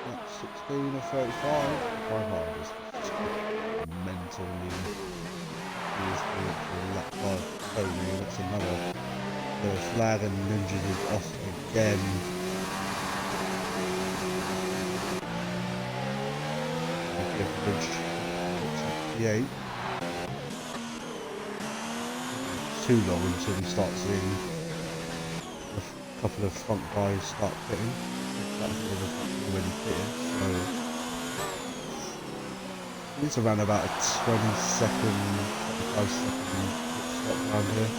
That's 16 or 35. Quite hard. Just mentally is for lap 5 Tony. That's another flag, and Ninja is off again. Bridge 68. Too long until we start seeing a couple of front guys start pitting. That's already pitted, so it's around about a 20-second, 25-second pit stop around here.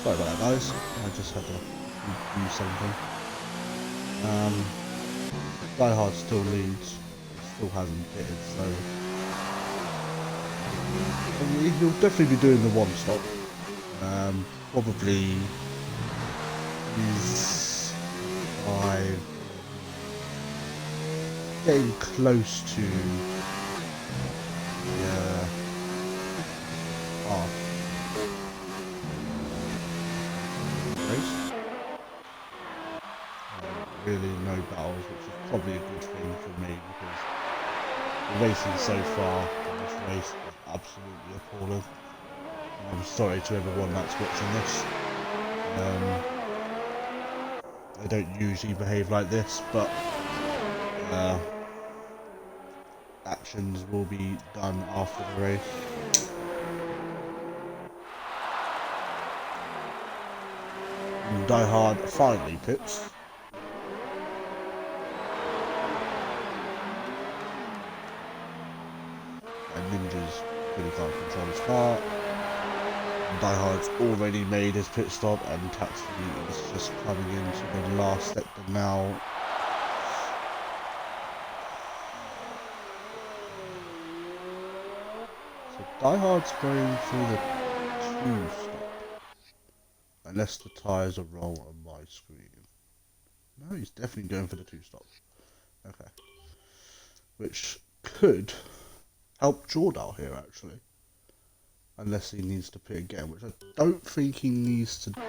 Sorry about that, guys. I just had to do something. Die Hard still leads. Still hasn't pitted, so he'll definitely be doing the one stop. Probably he's getting close to the half race. Really no battles, which is probably a good thing for me because the racing so far in this race is absolutely appalling. I'm sorry to everyone that's watching this. I don't usually behave like this, but actions will be done after the race. And Die Hard finally pits. And Ninja's really can't control his car. Die Hard's already made his pit stop, and Taxi is just coming into the last sector now. So Die Hard's going for the 2 stop, unless the tyres are wrong on my screen. No, he's definitely going for the 2 stop. Okay, which could help Jordal here actually. Unless he needs to pit again, which I don't think he needs to do.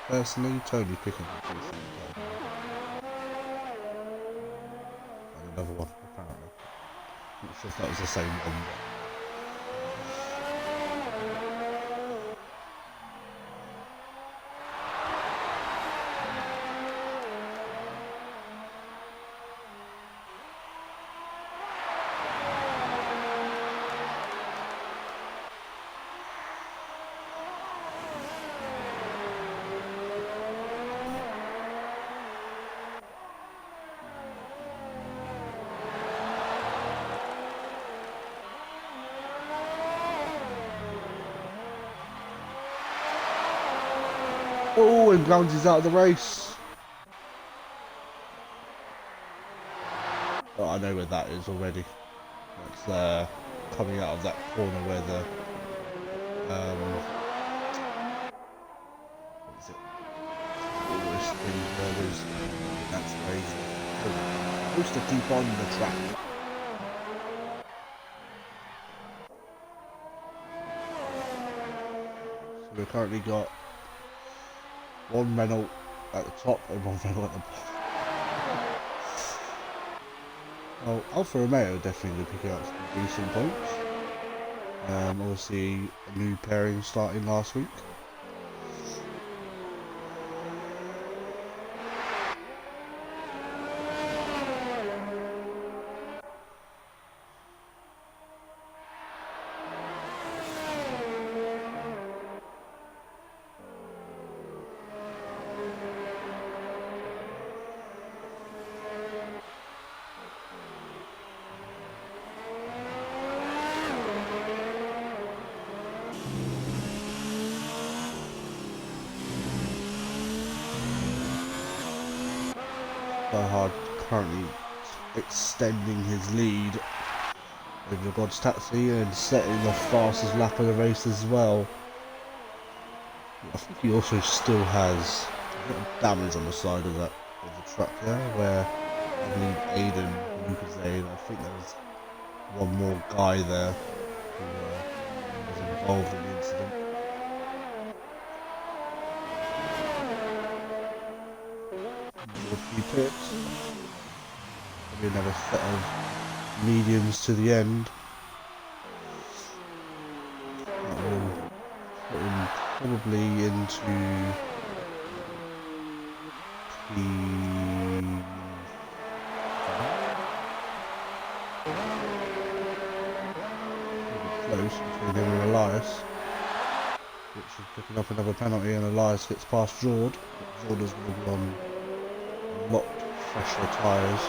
Personally, Tony picking the 2 stop. And another one, apparently. Not sure if that was the same one. Oh, and Grounds is out of the race. Oh, I know where that is already. That's coming out of that corner where the what is it? Always thing there is. That's crazy. Oh, supposed to keep on the track. So we've currently got one Renault at the top and one Renault at the bottom. Well, Alfa Romeo definitely picking up some decent points. Obviously, a new pairing starting last week. Die Hard currently extending his lead over God's Taxi and setting the fastest lap of the race as well. I think he also still has a bit of damage on the side of the truck there, where I believe Aiden, Lucas Aid, I think there was one more guy there who was involved in the incident. A few pits. Maybe another set of mediums to the end. That will put him probably into close between him and Elias, which is picking up another penalty, and Elias gets past Jord. Jord is going to be on a lot fresher tyres.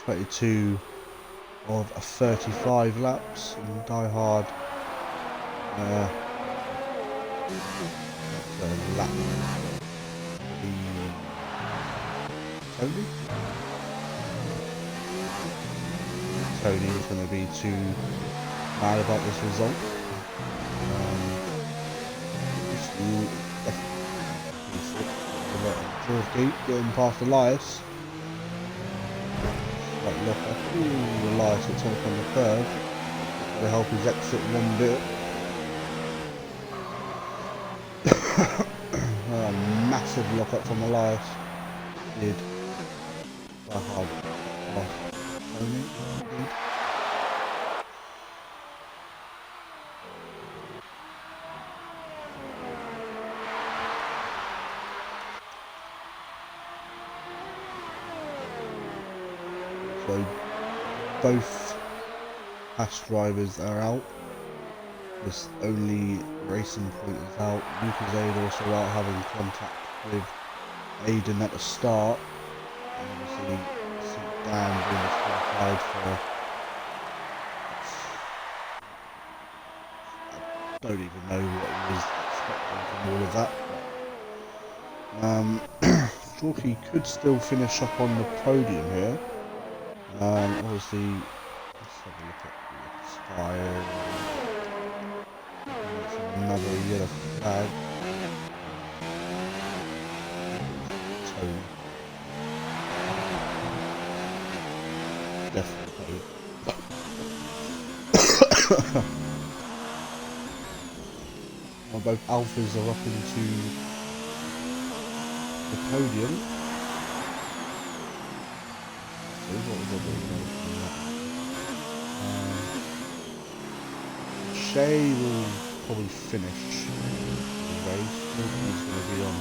22 of 35 laps and Die Hard. That's a lap. Tony's going to be too mad about this result. George Gate getting past Elias. Right, look up. Ooh, Elias gets on the curve. To help his exit one bit. Massive lock up from Elias. Did Die Hard lost Tony. So both Haas drivers are out. This only Racing Point is out. Lucas Aid also out having contact with Aiden at the start. And obviously Dan being disqualified for, I don't even know what he was expecting from all of that. Jorky could still finish up on the podium here. Obviously, let's have a look at the style. Another yellow flag. Tony. Definitely. Well, both Alphas are up into the podium. So what was I doing? Shay will probably finish the race. He's going to be on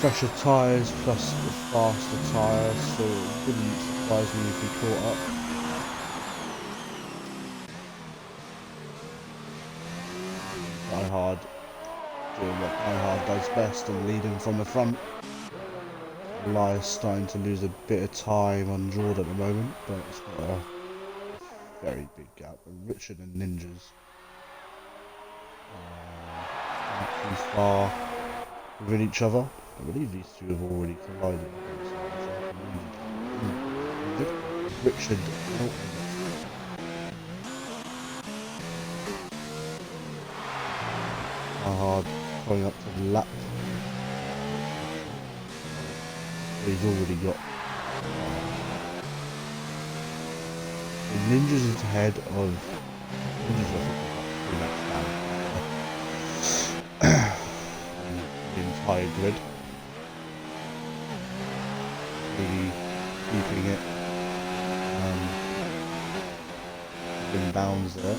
fresher tyres plus the faster tyres, so it wouldn't surprise me if he caught up. Die Hard doing what Die Hard does best and leading from the front. Elias starting to lose a bit of time on Jordan at the moment, but it's got a very big gap. And Richard and Ninjas not too far within each other. I believe these two have already collided. Richard out. Hard going up to the lap. He's already got the Ninjas is ahead of Ninjas. I think the entire grid. Really keeping it in bounds there.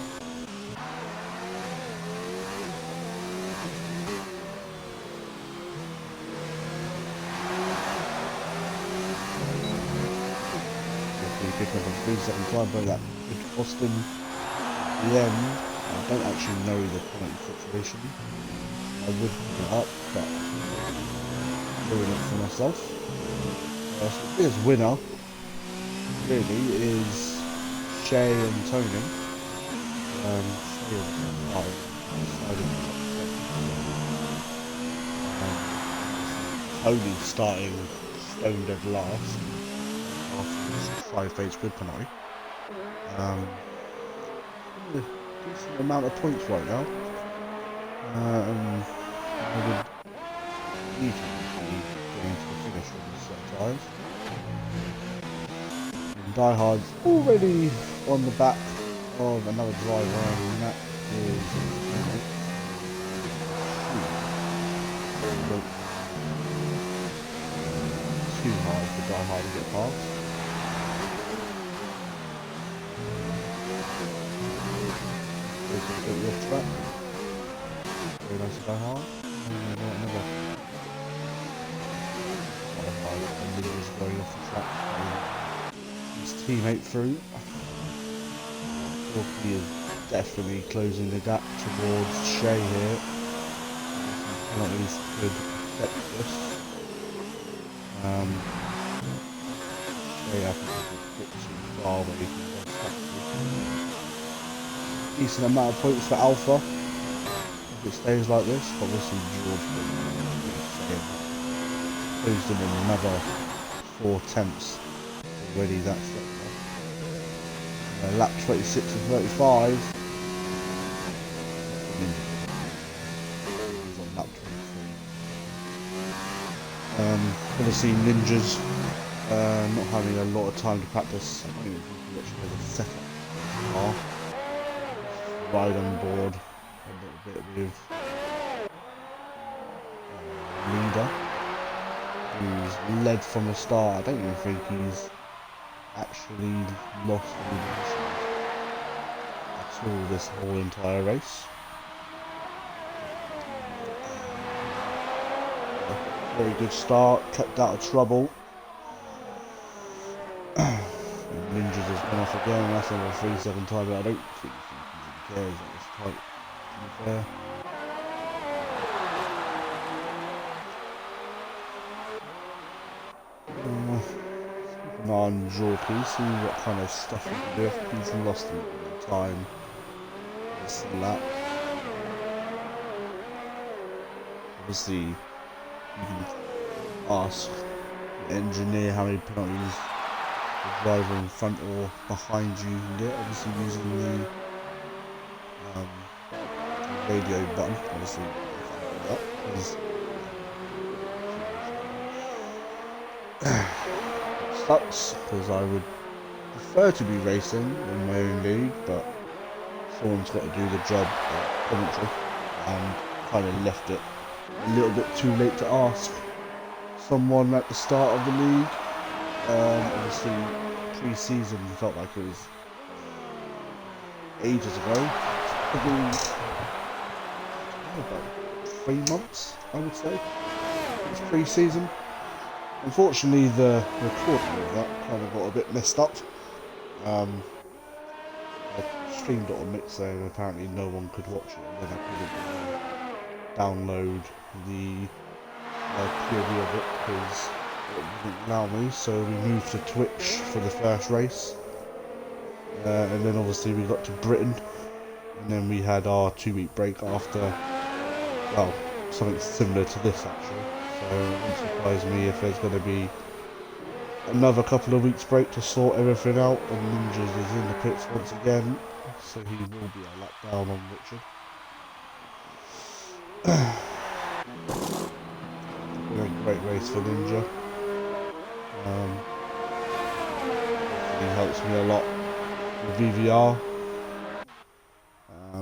Picking up a 3-second time, but that could cost him the end. I don't actually know the current situation. I would pick it up, but I'm doing it for myself. So his winner really is Shay and Tony. Shay Tony starting stone dead last. After this 5-phase grid penalty. Decent amount of points right now. I would need to be going to the finish with these set tyres. And Die Hard's already on the back of another driver, and that is too hard for Die Hard to get past. Off track. Very nice Die Hard. Another and is going off the track. His teammate through. He is definitely closing the gap towards Shay here. penalties could affect this. Straight up is a bit too far away from the tackle. Decent amount of points for Alpha if it stays like this. Obviously George posed him in another 4 attempts already that sector. Lap 26 and 35. He's on lap 23. Obviously Ninjas not having a lot of time to practice. I think there's a setup car. Ride on board a little bit with leader, who's led from the start. I don't even think he's actually lost leadership at all this whole entire race. Very good start, kept out of trouble. Ninjas has gone off again, that's on a 3-second time, but I don't think he cares at this tight, to be fair. Keep an eye on Jorky, see what kind of stuff he can do. I think he's lost a little bit of time this lap. Obviously, you can ask the engineer how many penalties the driver in front or behind you can get, obviously using the radio button, obviously it sucks because I would prefer to be racing in my own league, but someone's got to do the job at commentary and kind of left it a little bit too late to ask someone at the start of the league. Obviously pre-season felt like it was ages ago. Probably about 3 months, I would say. It's pre-season. Unfortunately, the recording of that kind of got a bit messed up. I streamed it on Mixer and apparently no one could watch it, and then I couldn't download the preview of it because it wouldn't allow me, so we moved to Twitch for the first race. And then obviously we got to Britain, and then we had our 2-week break after, well, something similar to this actually. So it wouldn't surprise me if there's going to be another couple of weeks break to sort everything out, and Ninjas is in the pits once again, so he will be a lap down on Richard. Been a great race for Ninja. He helps me a lot with VVR. I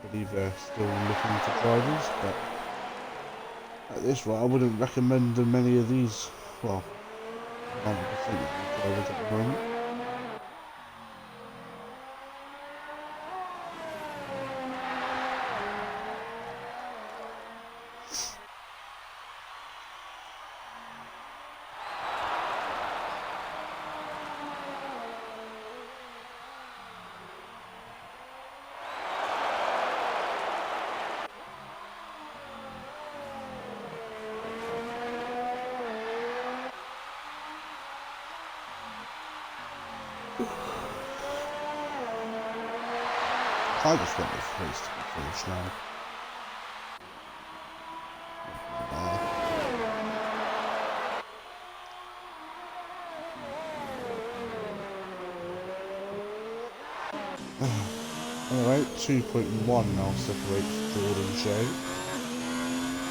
believe they're still looking for drivers, but at this rate I wouldn't recommend many of these, well, 100% of the drivers at the moment. I just want this race to be finished now. Alright, 2.1 now separates George and Shay.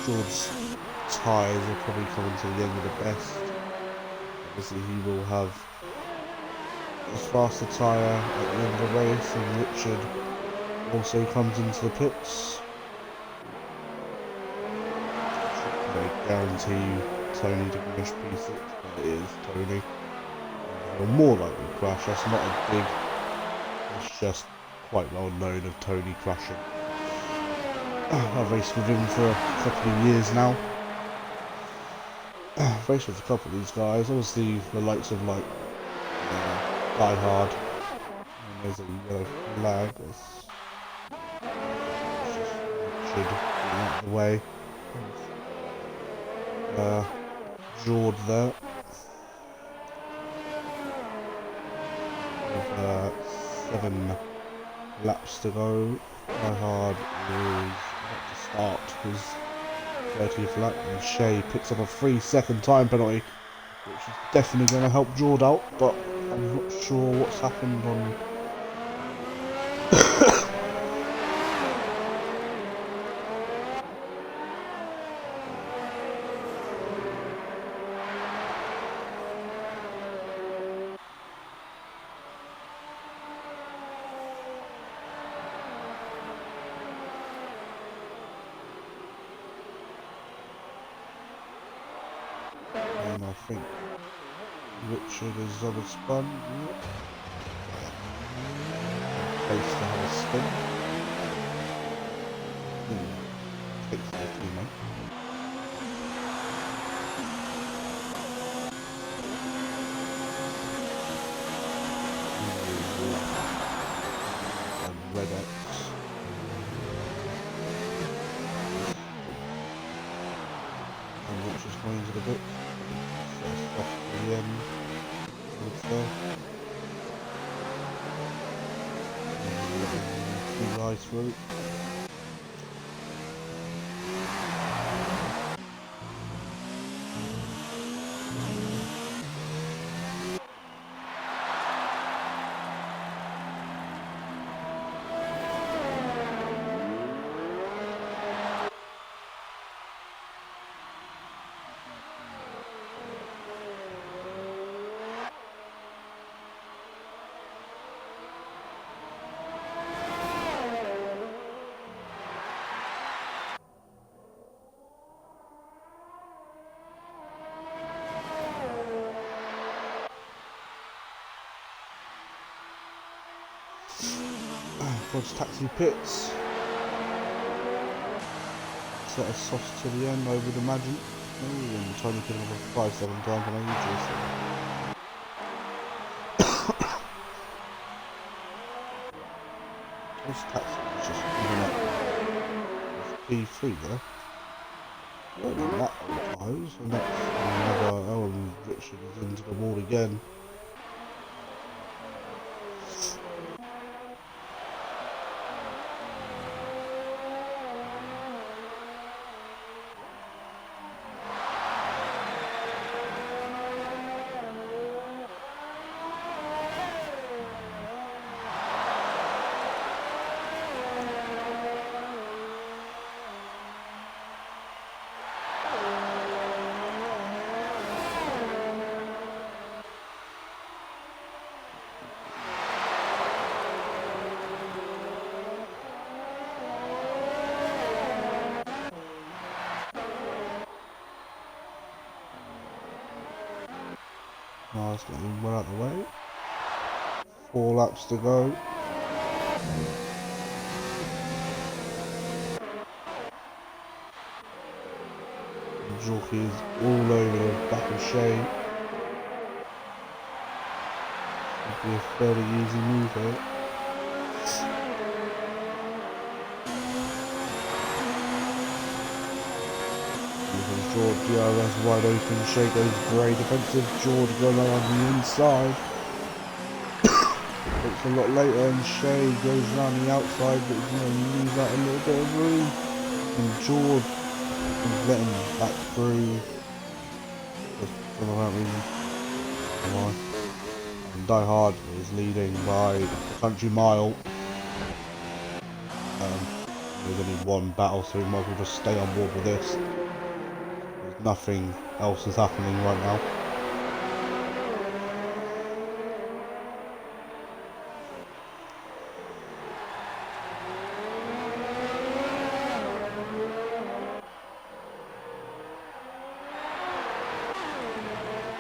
George's tyres are probably coming to the end of the best. Obviously he will have a faster tyre at the end of the race, and Richard also comes into the pits. I guarantee you Tony to finish P6, but it is Tony. Or more likely to crash. That's not a big, it's just quite well known of Tony crashing. I've raced with him for a couple of years now. I've raced with a couple of these guys, obviously the likes of like Die Hard, and there's a yellow flag. Richard out of the way. Jord there. With 7 laps to go. Hard is about to start his 30th lap, and Shea picks up a 3-second time penalty, which is definitely going to help Jord out, but I'm not sure what's happened on. And I think Richard is on a spun. Place to have a spin. Takes the teammate. And Red X. And Richard's going into the bit. Off to the end. Two guys through. Towards taxi pits. Set a sauce to the end, I would imagine. Ooh, and Tony picking up a 5-second time for my This taxi is just giving up P3 there. Well, then that goes, and that's another. Oh, and Richard is into the wall again. Nice, getting well out of the way. 4 laps to go. The jockey is all over the back of Shea. Should be a fairly easy move here. George DRS wide open, Shea goes very defensive, George going around the inside. It's a lot later and Shea goes around the outside, but he's going to leave out a little bit of room. And George is letting him back through. Just for the right reason. Come on. And Die Hard is leading by a country mile. There's only one battle, so we might as well just stay on board with this. Nothing else is happening right now.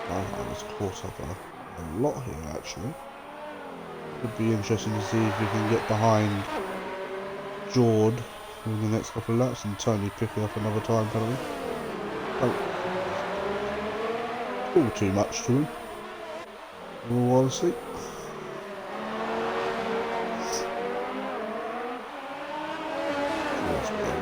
I was caught up a lot here actually. Could be interesting to see if we can get behind Jord in the next couple of laps and Tony picking up another time penalty. All too much to him, in all honesty. Just got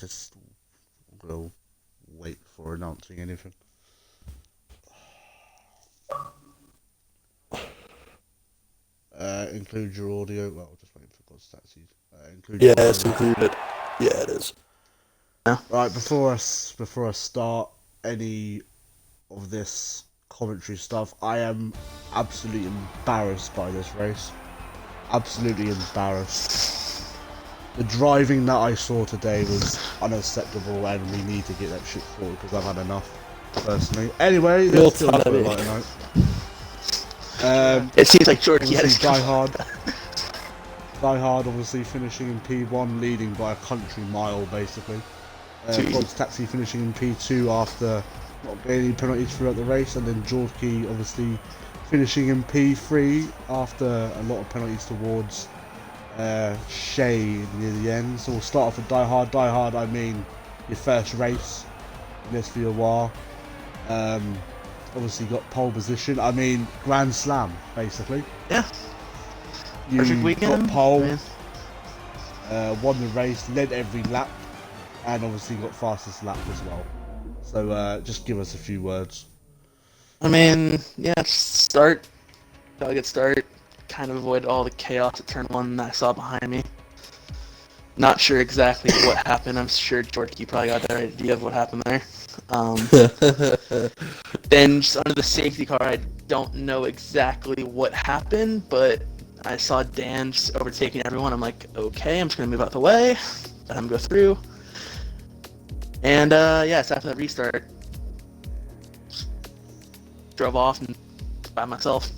just we'll wait for announcing anything. Include your audio. Well, just waiting for God's taxis. Include your Yeah, it's audio. included. Yeah, it is. Right, before I start any of this commentary stuff, I am absolutely embarrassed by this race. Absolutely embarrassed. The driving that I saw today was unacceptable, and we need to get that shit forward because I've had enough, personally. Anyway, let's do it for a lighter note. It seems like George had Die Hard, obviously finishing in P1, leading by a country mile, basically. God's Taxi finishing in P2 after not getting any penalties throughout the race, and then George Key obviously finishing in P3 after a lot of penalties towards Shea near the end. So we'll start off with Die Hard. Die Hard, I mean your first race in SVOR. Obviously got pole position. I mean Grand Slam, basically. Yeah. You Perfect weekend. got pole, Yeah. won the race, led every lap, and obviously got fastest lap as well. So just give us a few words. I mean, yeah, gotta get started. Kind of avoid all the chaos at turn 1 that I saw behind me. Not sure exactly what happened. I'm sure George, you probably got that idea of what happened there. Then just under the safety car, I don't know exactly what happened, but I saw Dan just overtaking everyone. I'm like, okay, I'm just gonna move out the way, let him go through. And yes, after that restart, drove off and by myself.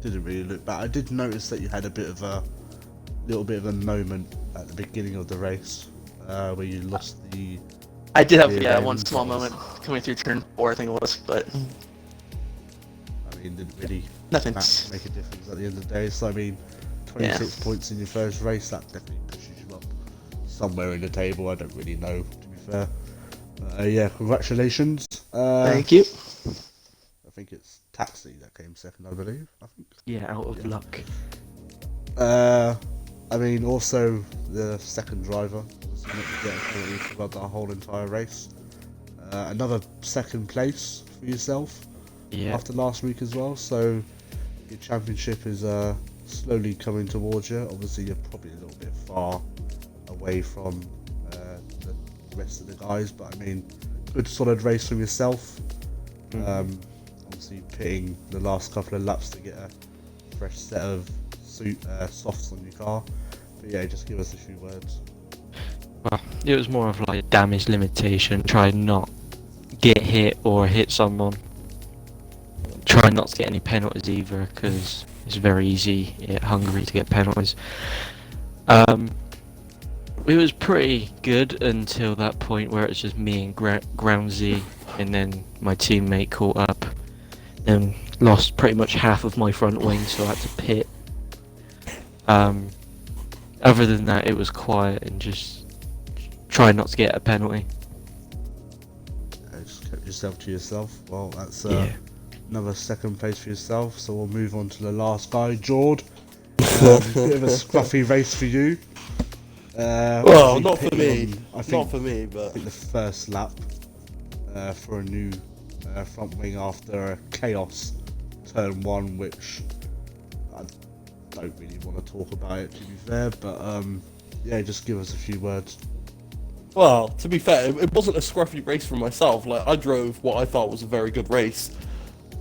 Didn't really look back. I did notice that you had a little bit of a moment at the beginning of the race where you lost the. I did have one small moment coming through turn 4, I think it was, but I mean, didn't really nothing. make a difference at the end of the day. So I mean, 26 points in your first race, that definitely pushes you up somewhere in the table. I don't really know, to be fair. Yeah, congratulations. Thank you. I think it's Taxi that came second, I believe. Yeah, out of luck. I mean, also the second driver was not getting penalties throughout the whole entire race. Another second place for yourself after last week as well. So your championship is slowly coming towards you. Obviously, you're probably a little bit far away from the rest of the guys, but I mean, good solid race from yourself. Obviously, pitting the last couple of laps to get a fresh set of softs on your car. But yeah, just give us a few words. Well, it was more of like damage limitation. Try not get hit or hit someone. Try not to get any penalties either, because it's very easy at Hungary to get penalties. It was pretty good until that point where it's just me and Groundsy, and then my teammate caught up and lost pretty much half of my front wing, so I had to pit. Other than that, it was quiet and just try not to get a penalty. Just kept yourself to yourself. Well, that's another second place for yourself. So we'll move on to the last guy, Jord. Bit of a scruffy race for you. Well, not for me. Not for me, but I think the first lap for a new front wing after a chaos turn 1, which I don't really want to talk about it, to be fair, but yeah, just give us a few words. well, to be fair, it wasn't a scruffy race for myself. Like, I drove what I thought was a very good race,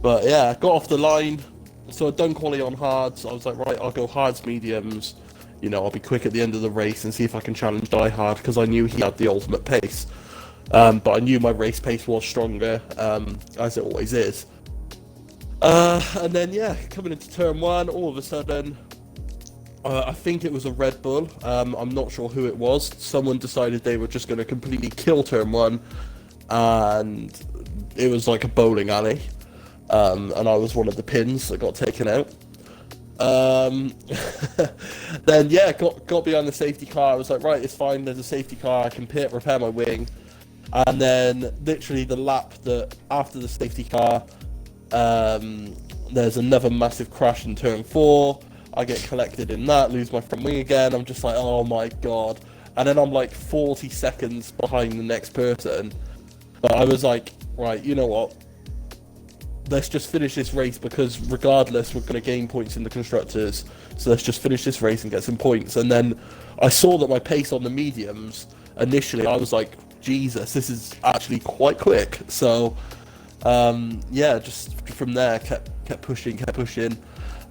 but yeah, got off the line. So I'd done quali on hards. I was like, right, I'll go hards, mediums. You know, I'll be quick at the end of the race and see if I can challenge Die Hard, because I knew he had the ultimate pace. But I knew my race pace was stronger, as it always is. And then, yeah, coming into turn 1, all of a sudden, I think it was a Red Bull. I'm not sure who it was. Someone decided they were just going to completely kill turn 1, and it was like a bowling alley. And I was one of the pins that got taken out. Then yeah, got behind the safety car. I was like, right, it's fine, there's a safety car, I can pit, repair my wing. And then literally the lap that after the safety car, there's another massive crash in turn 4. I get collected in that, lose my front wing again. I'm just like, oh my god. and then I'm like 40 seconds behind the next person. But I was like, right, you know what? Let's just finish this race, because regardless, we're going to gain points in the constructors. So let's just finish this race and get some points. And then I saw that my pace on the mediums, initially, I was like, Jesus, this is actually quite quick. So, yeah, just from there, kept pushing.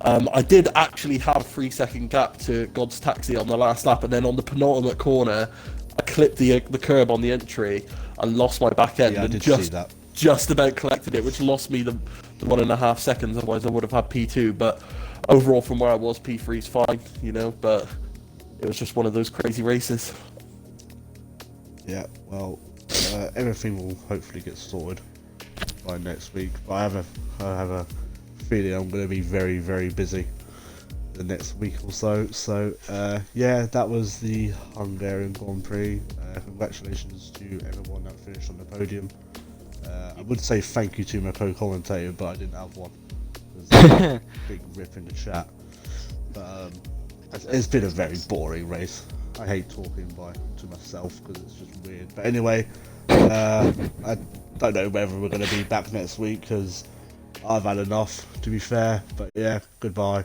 I did actually have a 3-second gap to God's Taxi on the last lap, and then on the penultimate corner, I clipped the curb on the entry and lost my back end, Yeah, I and did see that. just about collected it, which lost me the 1.5 seconds. Otherwise, I would have had P2. But overall, from where I was, P3 is fine, you know. But it was just one of those crazy races. Yeah, well, everything will hopefully get sorted by next week. But I have a feeling I'm going to be very, very busy the next week or so. So, yeah, that was the Hungarian Grand Prix. Congratulations to everyone that finished on the podium. I would say thank you to my co-commentator, but I didn't have one. There's a big rip in the chat. But it's been a very boring race. I hate talking to myself because it's just weird. But anyway, I don't know whether we're going to be back next week because I've had enough, to be fair. But yeah, goodbye.